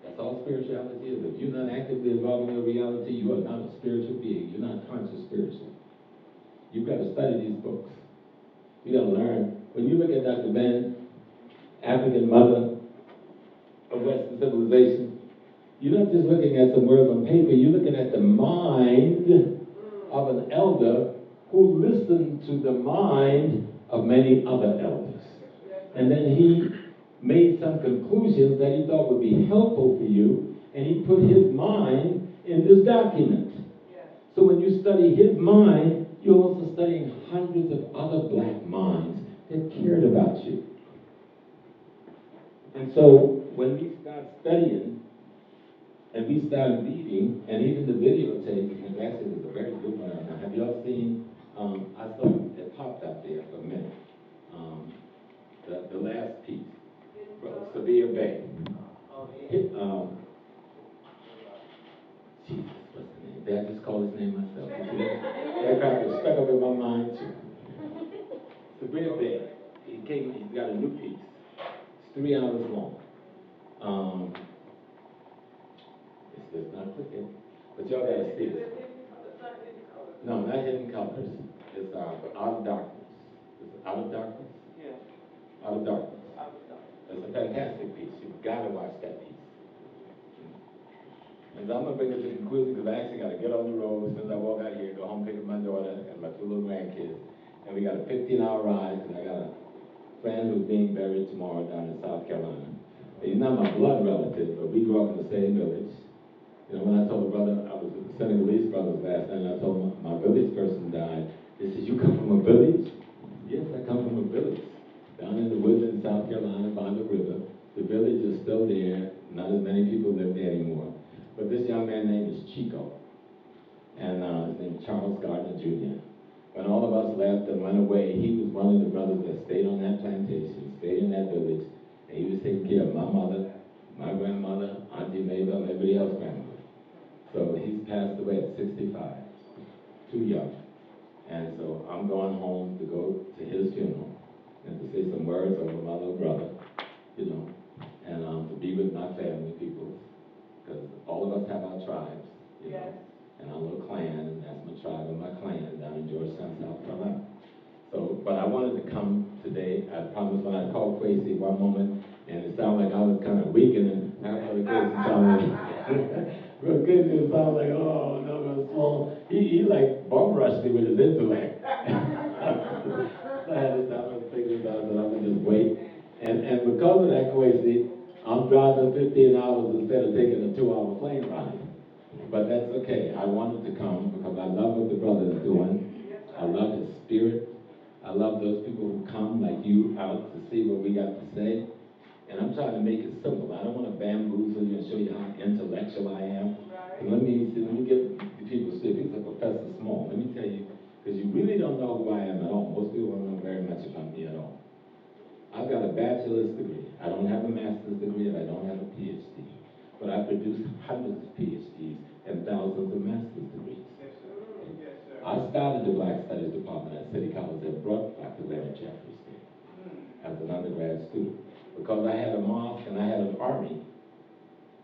That's all spirituality is. If you're not actively involved in your reality, you are not a spiritual being. You're not conscious spiritually. You've got to study these books. You got to learn. When you look at Dr. Ben, African mother of Western civilization, you're not just looking at some words on paper, you're looking at the mind of an elder who listened to the mind of many other elders. And then he made some conclusions that he thought would be helpful for you, and he put his mind in this document. So when you study his mind, you're also studying hundreds of other black minds that cared about you. And so when we start studying and we start reading, and even the videotape, and actually there's a very good one right now. Have y'all seen, I saw it popped up there for a minute, the last piece, Severe Bay. Jesus, what's the name? Did I just call his name myself? You see that crap was stuck up in my mind too. Severe Bay. He's got a new piece. It's 3 hours long. It's just not clicking. But y'all gotta see this. No, not Hidden Colors. It's Out of Darkness. It's Out of Darkness? Yeah. Out of Darkness. It's a fantastic piece. You've got to watch that piece. And so I'm going to bring it to conclusion because I actually got to get on the road as soon as I walk out here, go home, pick up my daughter and my 2 little grandkids. And we got a 15-hour ride because I got a friend who's being buried tomorrow down in South Carolina. He's not my blood relative, but we grew up in the same village. You know, when I told a brother, I was with the Senegalese brothers last night, and I told him my village person died. He says, you come from a village? Yes, I come from a village. Down in the woods in South Carolina by the river. The village is still there. Not as many people live there anymore. But this young man named is Chico. And his name is Charles Gardner Jr. When all of us left and went away, he was one of the brothers that stayed on that plantation, stayed in that village, and he was taking care of my mother, my grandmother, Auntie Mabel, and everybody else's grandmother. So he's passed away at 65. too young. And so I'm going home to go to his funeral and to say some words over my little brother, you know, and to be with my family people, because all of us have our tribes, you know, and our little clan, and that's my tribe and my clan down in Georgetown, South Carolina. So, but I wanted to come today. I promised when I called Quasi one moment, and it sounded like I was kind of weakening. I Brother Quasi sounded like, Brother Quasi would sound like, oh, no, no, small. He like bum rushed me with his intellect. So I had to stop and figure this out, so I would just wait. And because of that, Quasi, I'm driving 15 hours instead of taking a 2-hour plane ride. But that's okay. I wanted to come because I love what the brother is doing. I love his spirit. I love those people who come like you out to see what we got to say. And I'm trying to make it simple. I don't want to bamboozle you and show you how intellectual I am. But let me get the people straight. He's a Professor Small. Let me tell you, because you really don't know who I am at all. Most people don't know very much about me at all. I've got a bachelor's degree. I don't have a master's degree, and I don't have a PhD. But I produced hundreds of PhDs and thousands of master's degrees. I started the Black Studies Department at City College and brought Dr. Larry Jeffries there as an undergrad student. Because I had a mosque and I had an army,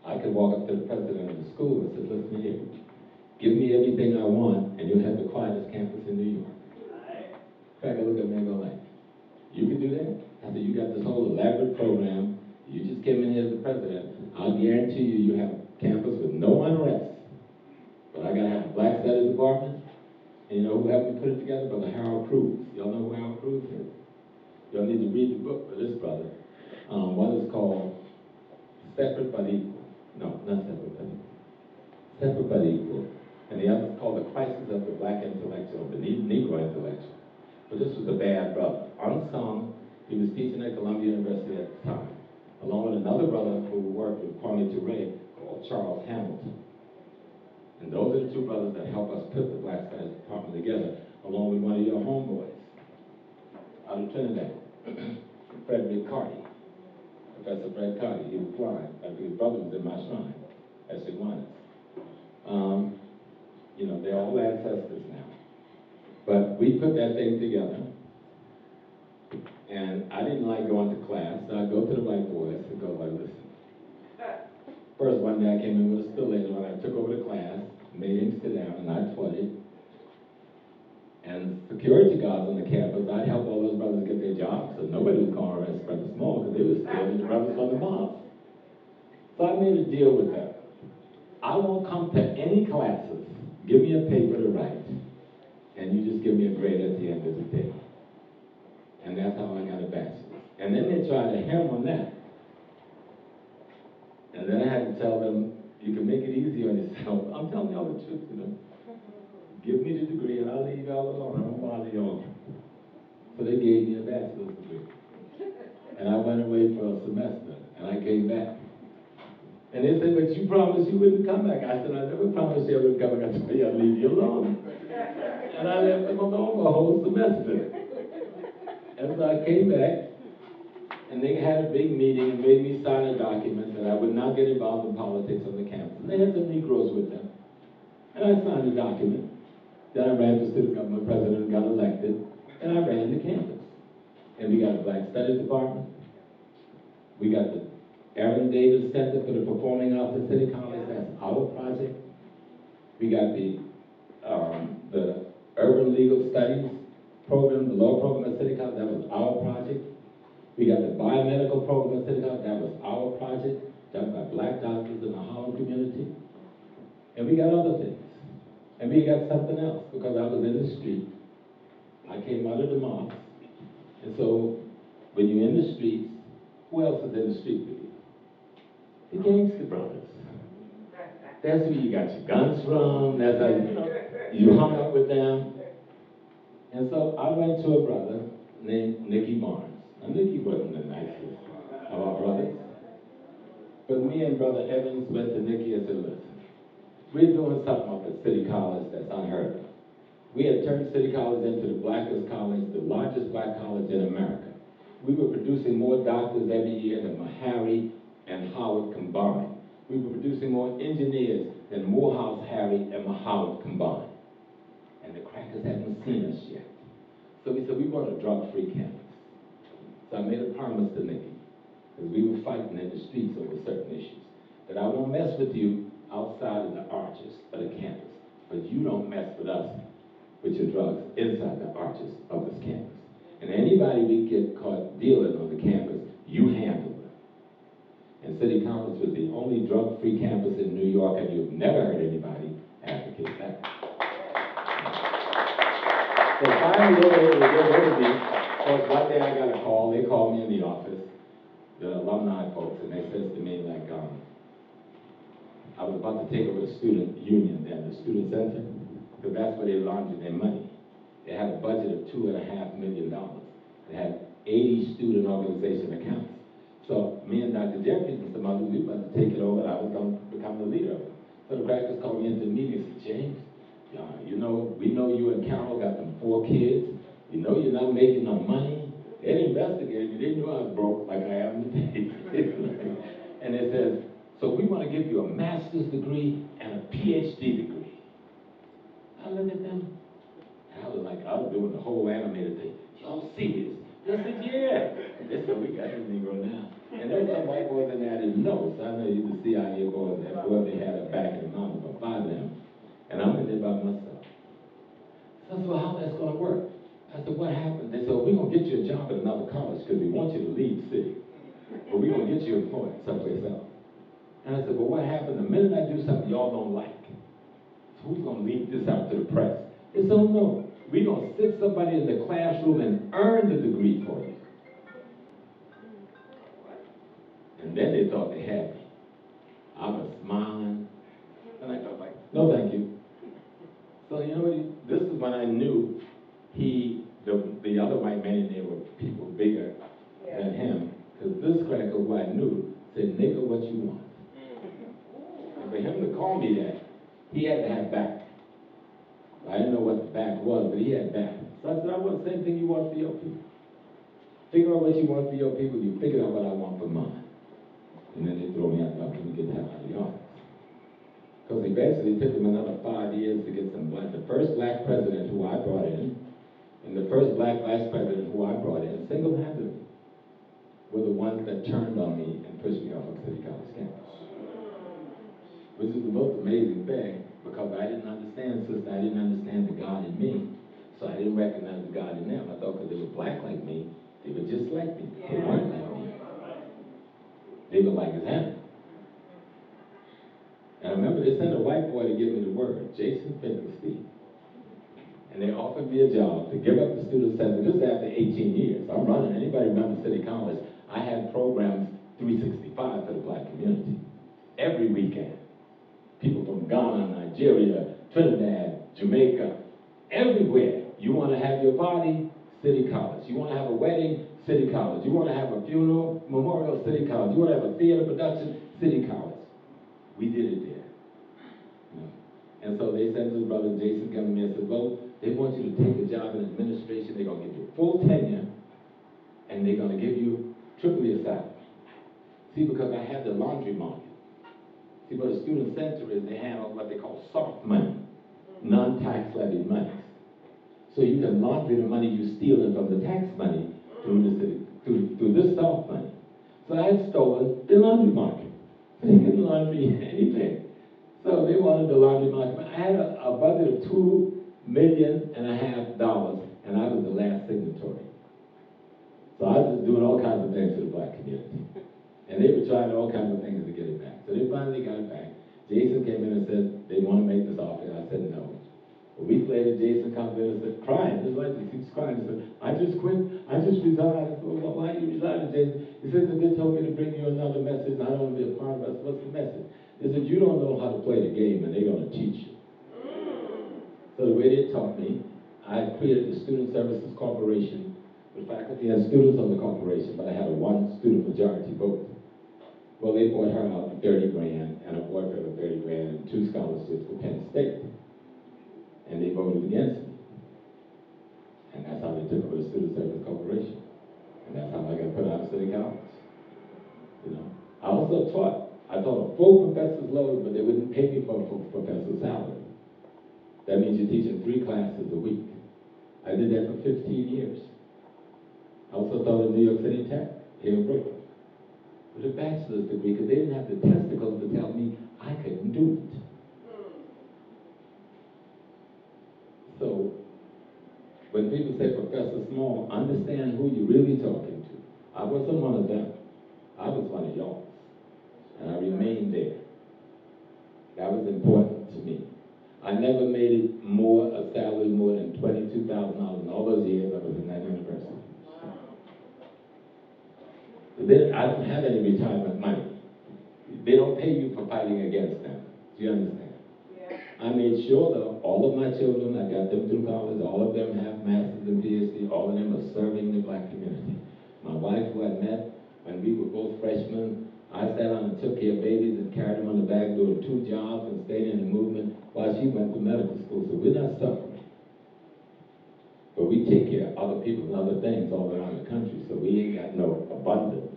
I could walk up to the president of the school and say, listen here, give me everything I want and you'll have the quietest campus in New York. Crack a look at me and go like, you can do that? I said, you got this whole elaborate program, you just came in here as the president, I'll guarantee you have campus with no unrest. But I gotta have a Black Studies Department. And you know who helped me put it together? Brother Harold Cruz. Y'all know who Harold Cruz is? Y'all need to read the book for this brother. One is called Separate But Equal. No, not Separate But Equal. Separate But Equal. And the other is called The Crisis of the Black Intellectual, the Negro Intellectual. But this was a bad brother. Unsung, he was teaching at Columbia University at the time, along with another brother who worked with Kwame Ture called Charles Hamilton. And those are the two brothers that helped us put the Black Studies Department together, along with one of your homeboys out of Trinidad, Frederick Carty, Professor Fred Carty. He was blind. I think his brother was in my shrine at Shaguanas. You know, they're all ancestors now. But we put that thing together, and I didn't like going to class, so I'd go to the white boys and go like, listen. First, one day I came in with a still angel, and I took over the class, made him sit down, and I taught it. And security guards on the campus, I'd help all those brothers get their jobs, so nobody was going to arrest Brother Small because they were scared of the brothers from the mosque. So I made a deal with them. I won't come to any classes. Give me a paper to write, and you just give me a grade at the end of the day. And that's how I got a bachelor's. And then they tried to hem on that. And then I had to tell them, you can make it easy on yourself. I'm telling y'all the truth, you know. Give me the degree and I'll leave y'all alone. I don't bother y'all. So they gave me a bachelor's degree. And I went away for a semester and I came back. And they said, but you promised you wouldn't come back. I said, I never promised you I wouldn't come back. I told you I'd leave you alone. And I left them alone for a whole semester. And so I came back and they had a big meeting and made me sign a document that I would not get involved in politics on the campus. And they had some Negroes with them. And I signed the document. Then I ran for student government president and got elected, and I ran the campus. And we got a Black Studies Department. We got the Aaron Davis Center for the Performing Arts at City College. That's our project. We got the Urban Legal Studies program, the law program at City College. That was our project. We got the biomedical program at City College. That was our project, done by Black doctors in the Harlem community. And we got other things. And we got something else, because I was in the street. I came out of the mosque. And so, when you're in the streets, who else is in the street with you? The gangster brothers. That's where you got your guns from. That's how you hung up with them. And so I went to a brother named Nicky Barnes. Now, Nicky wasn't the nicest of our brothers. But me and Brother Evans went to Nicky and said, listen, we're doing something up at City College that's unheard of. We had turned City College into the blackest college, the largest black college in America. We were producing more doctors every year than Meharry and Howard combined. We were producing more engineers than Morehouse, Harry, and Howard combined. and the crackers hadn't seen us yet. So we said, we want a drug-free campus. So I made a promise to Nikki, because we were fighting in the streets over certain issues, that I won't mess with you outside of the arches of the campus, but you don't mess with us with your drugs inside the arches of this campus. And anybody we get caught dealing on the campus, you handle them. And City College was the only drug-free campus in New York, and you've never heard anybody advocate that. So finally, they were able to get rid of me. So one day I got a call. They called me in the office, the alumni folks, and they says to me, like, I was about to take over the student union and the student center, because that's where they laundered their money. They had a budget of $2.5 million. They had 80 student organization accounts. So me and Dr. Jeffries and some others, we were about to take it over, and I was going to become the leader of it. So the crackers called me into the meeting and said, James, you know, we know you and Carol got them 4 kids. You know you're not making no money. They investigated me. They knew I was broke like I am today. And it says, so we want to give you a master's degree and a PhD degree. I looked at them, and I was like, I was doing the whole animated thing. Y'all see this? They said, yeah. They said, we got this Negro now. And there were some white boys in there I didn't know. So I know you the CIA boys and whoever they had up back in the mountain, about 5 of them. And I'm in there by myself. So I said, well, how that's going to work? I said, what happened? They said, well, we're going to get you a job at another college because we want you to lead the city. But we're going to get you employed someplace else. And I said, well, what happened the minute I do something y'all don't like? So who's going to leak this out to the press? They said, oh, no. We're going to sit somebody in the classroom and earn the degree for you. And then they thought they had me. I was smiling. And I thought, like, no, thank you. So, you know what? This is when I knew the other white men in there were people bigger than him. Because this cracker, who I knew, said, nigga, what you want? And for him to call me that, he had to have back. I didn't know what the back was, but he had back. So I said, I want the same thing you want for your people. Figure out what you want for your people, you figure out what I want for mine. And then they throw me out, let me get the hell out of the office. Because eventually it took them another 5 years to get some black. The first black president who I brought in, and the first black vice president who I brought in, single-handedly, were the ones that turned on me and pushed me off of City College campus. Which is the most amazing thing, because I didn't understand, sister, I didn't understand the God in me. So I didn't recognize the God in them. I thought because they were black like me, they were just like me. They weren't like me. They were like them. And I remember they sent a white boy to give me the word, Jason Finkelstein. And they offered me a job to give up the student center. This is after 18 years. I'm running. Anybody remember City College? I had programs 365 for the black community. Every weekend. People from Ghana, Nigeria, Trinidad, Jamaica, everywhere. You want to have your party? City College. You want to have a wedding? City College. You want to have a funeral? Memorial? City College. You want to have a theater production? City College. We did it there. You know? And so they said to his brother Jason, come to me and said, well, they want you to take a job in administration. They're going to give you full tenure, and they're going to give you triple your salary. See, because I had the laundry market. See, what a student center is, they have what they call soft money, non-tax levied monies. So you can laundry the money you're stealing from the tax money through the city, through this soft money. So I had stolen the laundry market. They couldn't laundry anything. So they wanted the laundry market. I had a budget of $2.5 million, and I was the last signatory. So I was just doing all kinds of things for the black community. And they were trying all kinds of things to get it back. So they finally got it back. Jason came in and said, they want to make this offer. I said, no. A week later, Jason comes in and said, crying. His wife just keeps crying. He said, I just quit. I just resigned. I said, well, why you resigned, Jason? He said, that they told me to bring you another message. I don't want to be a part of it. I said, what's the message? They said, you don't know how to play the game, and they're going to teach you. So the way they taught me, I created the Student Services Corporation with faculty and students on the corporation, but I had a 1 student majority vote. Well, they bought her out for $30,000 and a boyfriend for $30,000 and 2 scholarships to Penn State. And they voted against me. And that's how they took over the Student Service Corporation. And that's how I got put out of City College. You know, I also taught. I taught a full professor's load, but they wouldn't pay me for a full professor's salary. That means you're teaching 3 classes a week. I did that for 15 years. I also taught at New York City Tech, here in Brooklyn, with a bachelor's degree, because they didn't have the testicles to tell me I couldn't do it. So, when people say Professor Small, understand who you're really talking to. I wasn't one of them. I was one of y'all. And I remained there. That was important to me. I never made it a salary more than $22,000 in all those years I was in that university. So then I don't have any retirement money. They don't pay you for fighting against them. Do you understand? Yeah. I made sure that all of my children, I got them through college, all of them have masters and PhD, all of them are serving the black community. My wife, who I met when we were both freshmen, I sat on and took care of babies and carried them on the back, doing 2 jobs and staying in the movement while she went to medical school. So we're not suffering. But we take care of other people and other things all around the country, so we ain't got no abundance.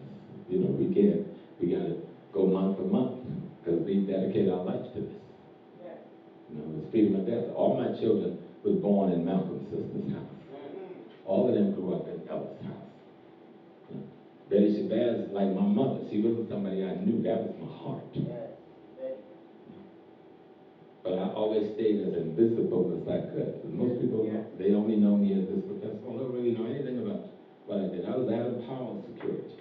You know, we gotta go month for month, because we dedicate our life to this. Yes. You know, it's freedom of death. All my children was born in Malcolm's sister's house. All of them grew up in Ellis' house. You know, Betty Shabazz is like my mother. She wasn't somebody I knew. That was my heart. But I always stayed as invisible as I could. Because most people, they only know me as this professor. Well, they don't really know anything about what I did. I was Adam Powell's security.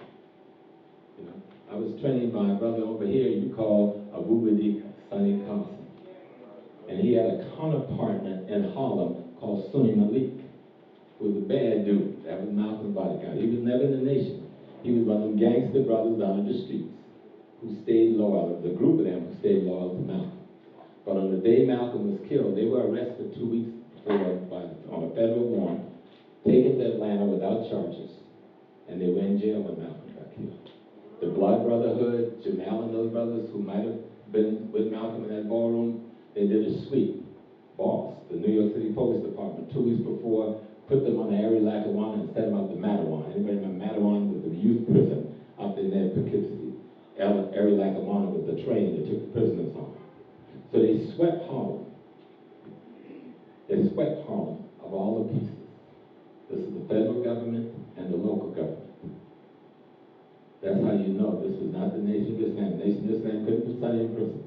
You know, I was trained by a brother over here you call a Bubadika, Sonny Carson. And he had a counterpartner in Harlem called Sunni Malik, who was a bad dude. That was Malcolm's bodyguard. He was never in the nation. He was one of them gangster brothers out of the streets who stayed loyal. There was a group of them who stayed loyal to Malcolm. But on the day Malcolm was killed, they were arrested 2 weeks before on a federal warrant, taken to Atlanta without charges, and they were in jail when Malcolm got killed. The Blood Brotherhood, Jamal and those brothers who might have been with Malcolm in that ballroom, they did a sweep. Boss, the New York City Police Department, 2 weeks before, put them on the Erie Lackawanna and sent them out to Mattawan. Anybody remember Mattawan was the youth prison up in there in Poughkeepsie. Erie Lackawanna was the train that took the prisoners home. So they swept Harlem. They swept Harlem of all the pieces. This is the federal government and the local government. That's how you know this was not the Nation of Islam. The Nation of Islam couldn't put Sonny in prison.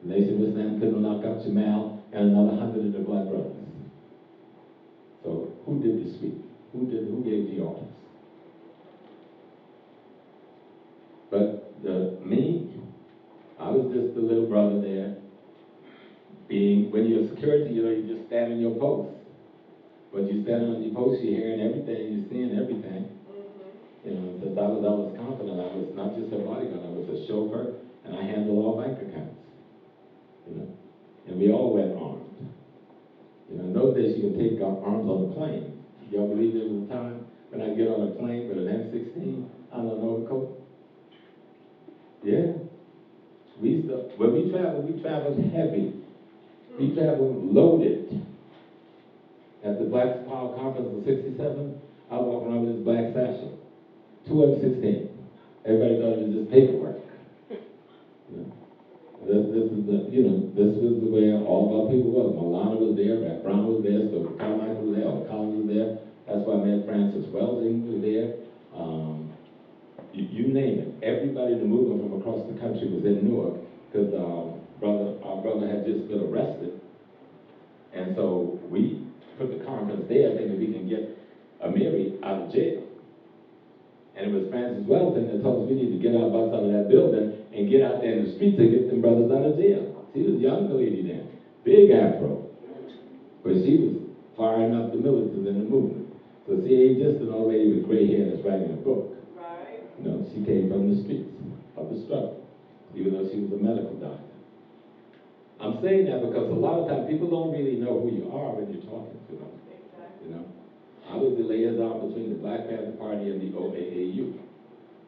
The Nation of Islam couldn't lock up Jamal and another 100 of the Blood Brothers. So who did the sweep? Who gave the orders? But me, I was just the little brother there. When you're security, you know, you just stand on your post. But you standing on your post, you're hearing everything, you're seeing everything. You know, since I was Ellis Confident, I was not just a bodyguard, I was a chauffeur, and I handled all bank accounts. You know, and we all went armed. You know, in those days, you could take arms on a plane. Y'all believe there was a time when I'd get on a plane with an M16 on an overcoat? Yeah. When we traveled heavy. We traveled loaded. At the Black Power Conference of '67, I walked around with this black satchel, 2 M16. Everybody thought it was just paperwork. You know? This was the way all of our people was. Milana was there, Rap Brown was there, so Carmichael was there, Collins was there. That's why I met Francis Welsing was there. You name it. Everybody in the movement from across the country was in Newark because our brother had just been arrested. And so we put the conference there thinking we can get Amiri out of jail. And it was Francis Welsing that told us we need to get our bus out of that building and get out there in the streets and get them brothers out of jail. She was a young lady then, big afro. But she was firing up the militants in the movement. So she ain't just an old lady with gray hair that's writing a book. Right. You know, she came from the streets of the struggle, even though she was a medical doctor. I'm saying that because a lot of times people don't really know who you are when you're talking to them. Exactly. You know, I was the liaison between the Black Panther Party and the OAAU.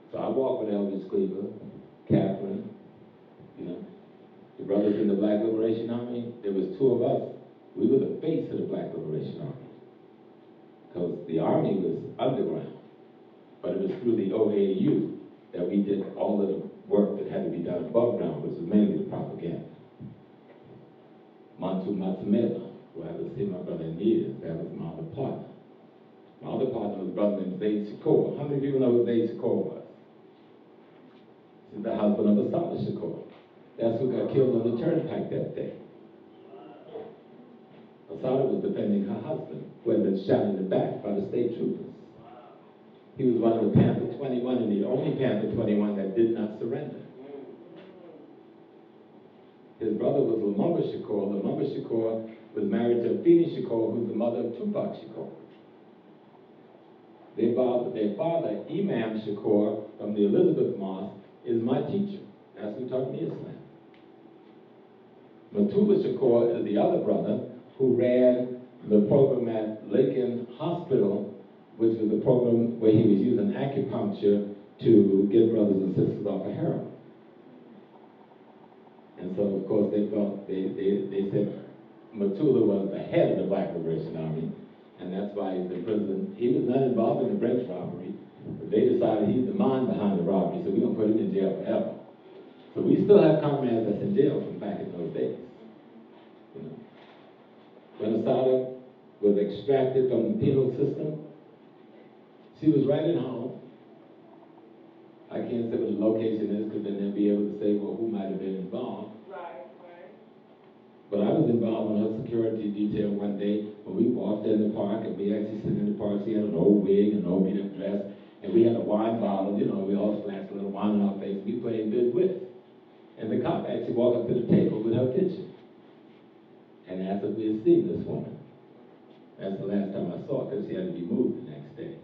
So I walked with Elvis Cleaver, Catherine, you know, the brothers in the Black Liberation Army. There was 2 of us. We were the face of the Black Liberation Army because the army was underground, but it was through the OAAU that we did all of the work that had to be done above ground, which was mainly the propaganda. Mantu Matsamela, who I haven't seen my brother in years. That was my other partner. My other partner was a brother named Zaid Shakur. How many people know who Zaid Shakur was? He's the husband of Asada Shakur. That's who got killed on the turnpike that day. Asada was defending her husband, who had been shot in the back by the state troopers. He was one of the Panther 21 and the only Panther 21 that did not surrender. His brother was Lumumba Shakur. Lumumba Shakur was married to Afeni Shakur, who's the mother of Tupac Shakur. Their father, Imam Shakur, from the Elizabeth Mosque, is my teacher. That's who taught me Islam. Matula Shakur is the other brother who ran the program at Lincoln Hospital, which was a program where he was using acupuncture to get brothers and sisters off of heroin. And so, of course, they said Matula was the head of the Black Liberation Army, and that's why he's in prison. He was not involved in the Brinks robbery, but they decided he's the mind behind the robbery, so we're going to put him in jail forever. So we still have comrades that's in jail from back in those days. You know. When Asada was extracted from the penal system, she was right at home. I can't say what the location is because then they'll be able to say, well, who might have been involved. Right, right. But I was involved in her security detail one day when we walked in the park, and we actually sitting in the park. She had an old wig and an old beat-up dress, and we had a wine bottle. You know, we all splashed a little wine in our face, and we played good whist. And the cop actually walked up to the table with her picture and asked if we had seen this woman. That's the last time I saw her because she had to be moved the next day.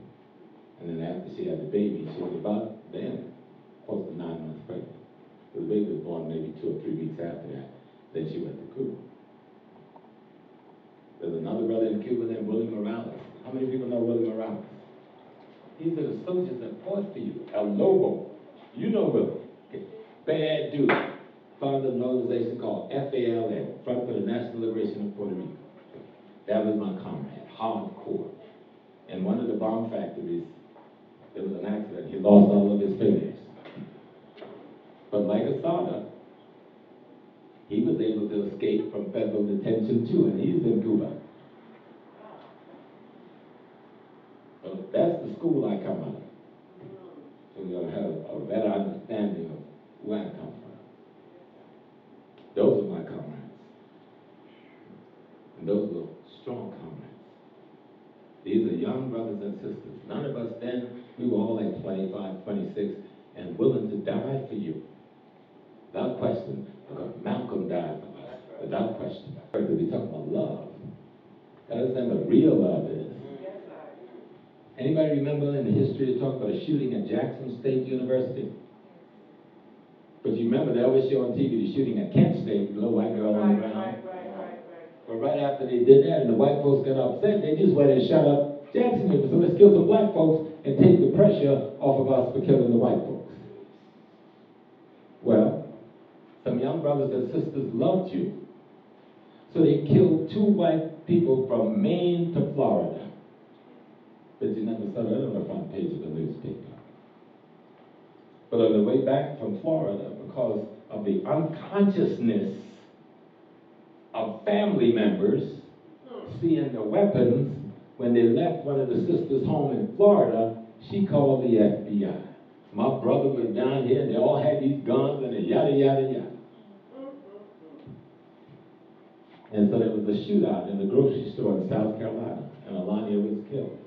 And then after she had the baby, she was about then, close to 9 months pregnant. So the baby was born maybe 2 or 3 weeks after that. Then she went to Cuba. There's another brother in Cuba named Willie Morales. How many people know Willie Morales? He's an associate that fought for you, El Lobo. You know Willie. Okay. Bad dude. Founded an organization called FALN, Front for the National Liberation of Puerto Rico. That was my comrade, hardcore. In one of the bomb factories, there was an accident. He lost all of his fingers. But like Asada, he was able to escape from federal detention too, and he's in Cuba. So that's the school I come out of. So you'll have a better understanding of where I come from. Those are my comrades. And those were strong comrades. These are young brothers and sisters. None of us then, we were all like 25, 26, and willing to die for you. Without question, because Malcolm died for us, without question. To be talking about love. You understand what real love is? Yes, sir. Anybody remember in the history they talk about a shooting at Jackson State University? But you remember they always show on TV the shooting at Kent State, the little white girl on the ground. Right. But right after they did that and the white folks got upset, they just went and shot up Jackson University. So let's kill some black folks and take the pressure off of us for killing the white folks. Well, some young brothers and sisters loved you. So they killed 2 white people from Maine to Florida. But you never saw that on the front page of the newspaper. But on the way back from Florida, because of the unconsciousness of family members seeing the weapons, when they left one of the sisters home in Florida, she called the FBI. My brother was down here and they all had these guns and yada, yada, yada. And so there was a shootout in the grocery store in South Carolina, and Alania was killed.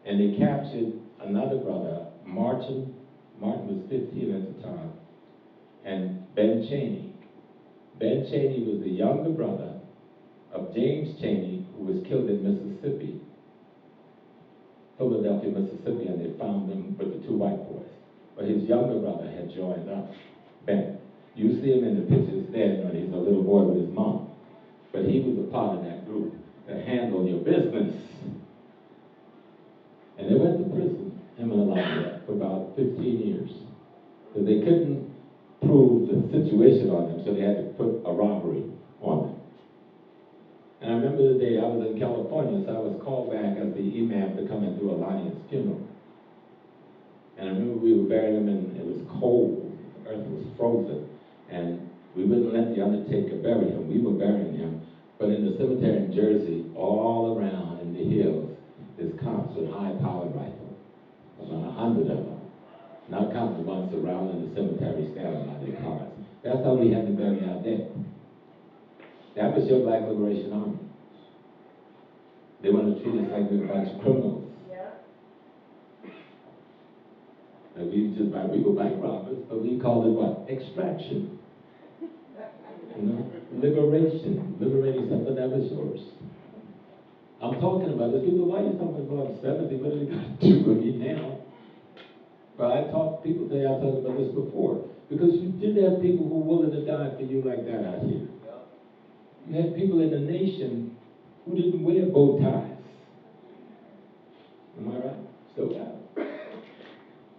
And they captured another brother, Martin. Martin was 15 at the time, and Ben Cheney. Ben Cheney was the younger brother of James Cheney, who was killed in Mississippi, Philadelphia, Mississippi, and they found him with the 2 white boys. But his younger brother had joined up, Ben. You see him in the pictures there, when he's a little boy with his mom. But he was a part of that group that handled your business. And they went to prison, him and Alania, for about 15 years. Because they couldn't prove the situation on them, so they had to put a robbery on them. And I remember the day I was in California, so I was called back as the imam to come and do Alania's funeral. And I remember we were burying him, and it was cold, the earth was frozen, and we wouldn't let the undertaker bury him. We were burying him But in the cemetery in Jersey, all around in the hills, there's cops with high-powered rifles, about 100 of them. Not counting the ones surrounding the cemetery standing by their cars. That's how we had to bury our dead. That was your Black Liberation Army. They want to treat us like we're a bunch of criminals. Yeah. Like we were bank robbers, but we called it what? Extraction. You know, liberation, liberating something that was yours. I'm talking about this. People, why are you talking about 70? What are they going to do with me now? But people say I talked about this before. Because you did have people who were willing to die for you like that out here. You had people in the nation who didn't wear bow ties. Am I right? Still got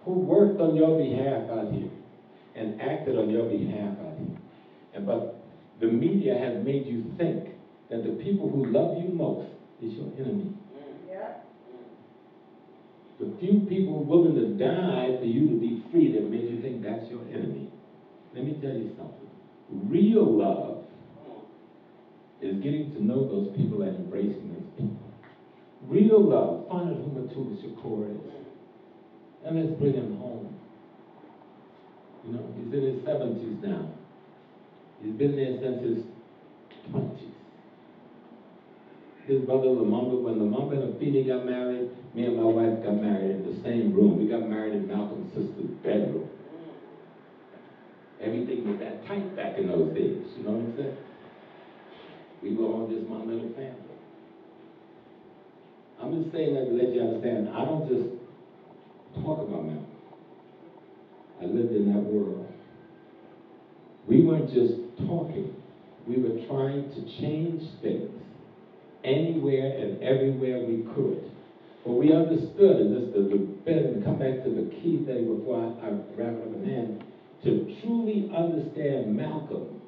who worked on your behalf out here and acted on your behalf out here. But the media has made you think that the people who love you most is your enemy. Yeah. The few people willing to die for you to be free that made you think that's your enemy. Let me tell you something. Real love is getting to know those people and embracing those people. Real love, find out who Matul Shakur is. And let's bring him home. You know, he's in his 70s now. He's been there since his 20s. His brother Lumumba, when Lumumba and Afeni got married, me and my wife got married in the same room. We got married in Malcolm's sister's bedroom. Everything was that tight back in those days, you know what I'm saying? We were all just one little family. I'm just saying that to let you understand, I don't just talk about Malcolm. I lived in that world. We weren't just talking. We were trying to change things anywhere and everywhere we could. But we understood, and this to come back to the key thing before I wrap it up and end, to truly understand Malcolm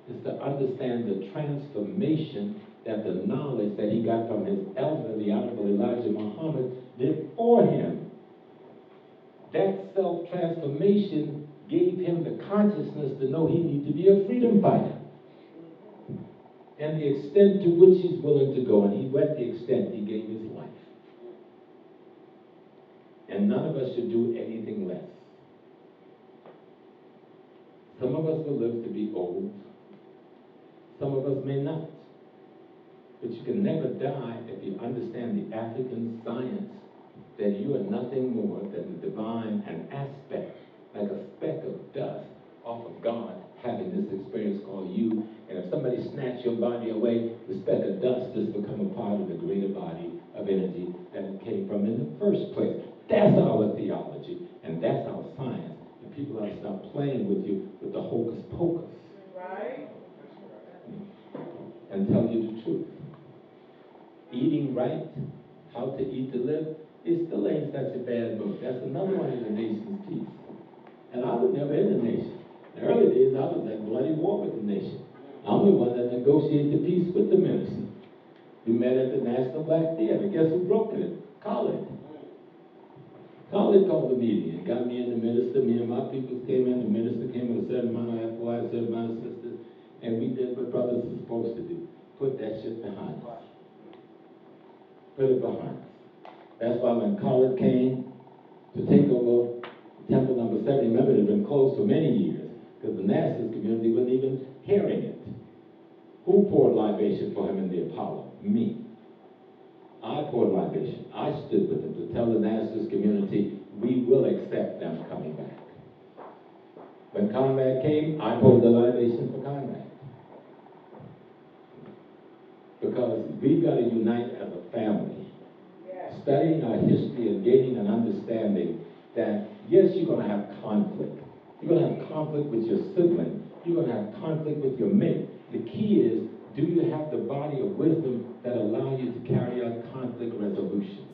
is to understand the transformation that the knowledge that he got from his elder, the Honorable Elijah Muhammad, did for him. That self-transformation gave him the consciousness to know he needed to be a freedom fighter. And the extent to which he's willing to go, and he went the extent he gave his life. And none of us should do anything less. Some of us will live to be old. Some of us may not. But you can never die if you understand the African science that you are nothing more than the divine, an aspect, like a speck of dust off of God having this experience called you. And if somebody snatched your body away, the speck of dust just become a part of the greater body of energy that it came from in the first place. That's our theology, and that's our science. And people have to stop playing with you with the hocus pocus. Right. And tell you the truth. Eating right, how to eat to live, it still ain't such a bad book. That's another one of the nation's piece. And I was never in the nation. In the early days, I was at bloody war with the nation. I'm the one that negotiated the peace with the Menace. We met at the National Black Theater. Guess who brokered it? Khaled. Khaled called the meeting and got me and the minister. Me and my people came in. The minister came with a certain amount of FOI, a certain amount of sisters. And we did what brothers are supposed to do. Put that shit behind us. Put it behind us. That's why when Khaled came to take over Temple number 7, remember it had been closed for many years because the Nassas community wasn't even hearing it. Who poured libation for him in the Apollo? Me. I poured libation. I stood with him to tell the Nassas community, we will accept them coming back. When Conrad came, I poured the libation for Conrad. Because we've got to unite as a family. Yes. Studying our history and gaining an understanding that, yes, you're going to have conflict. You're going to have conflict with your sibling. You're going to have conflict with your mate. The key is, do you have the body of wisdom that allow you to carry out conflict resolution?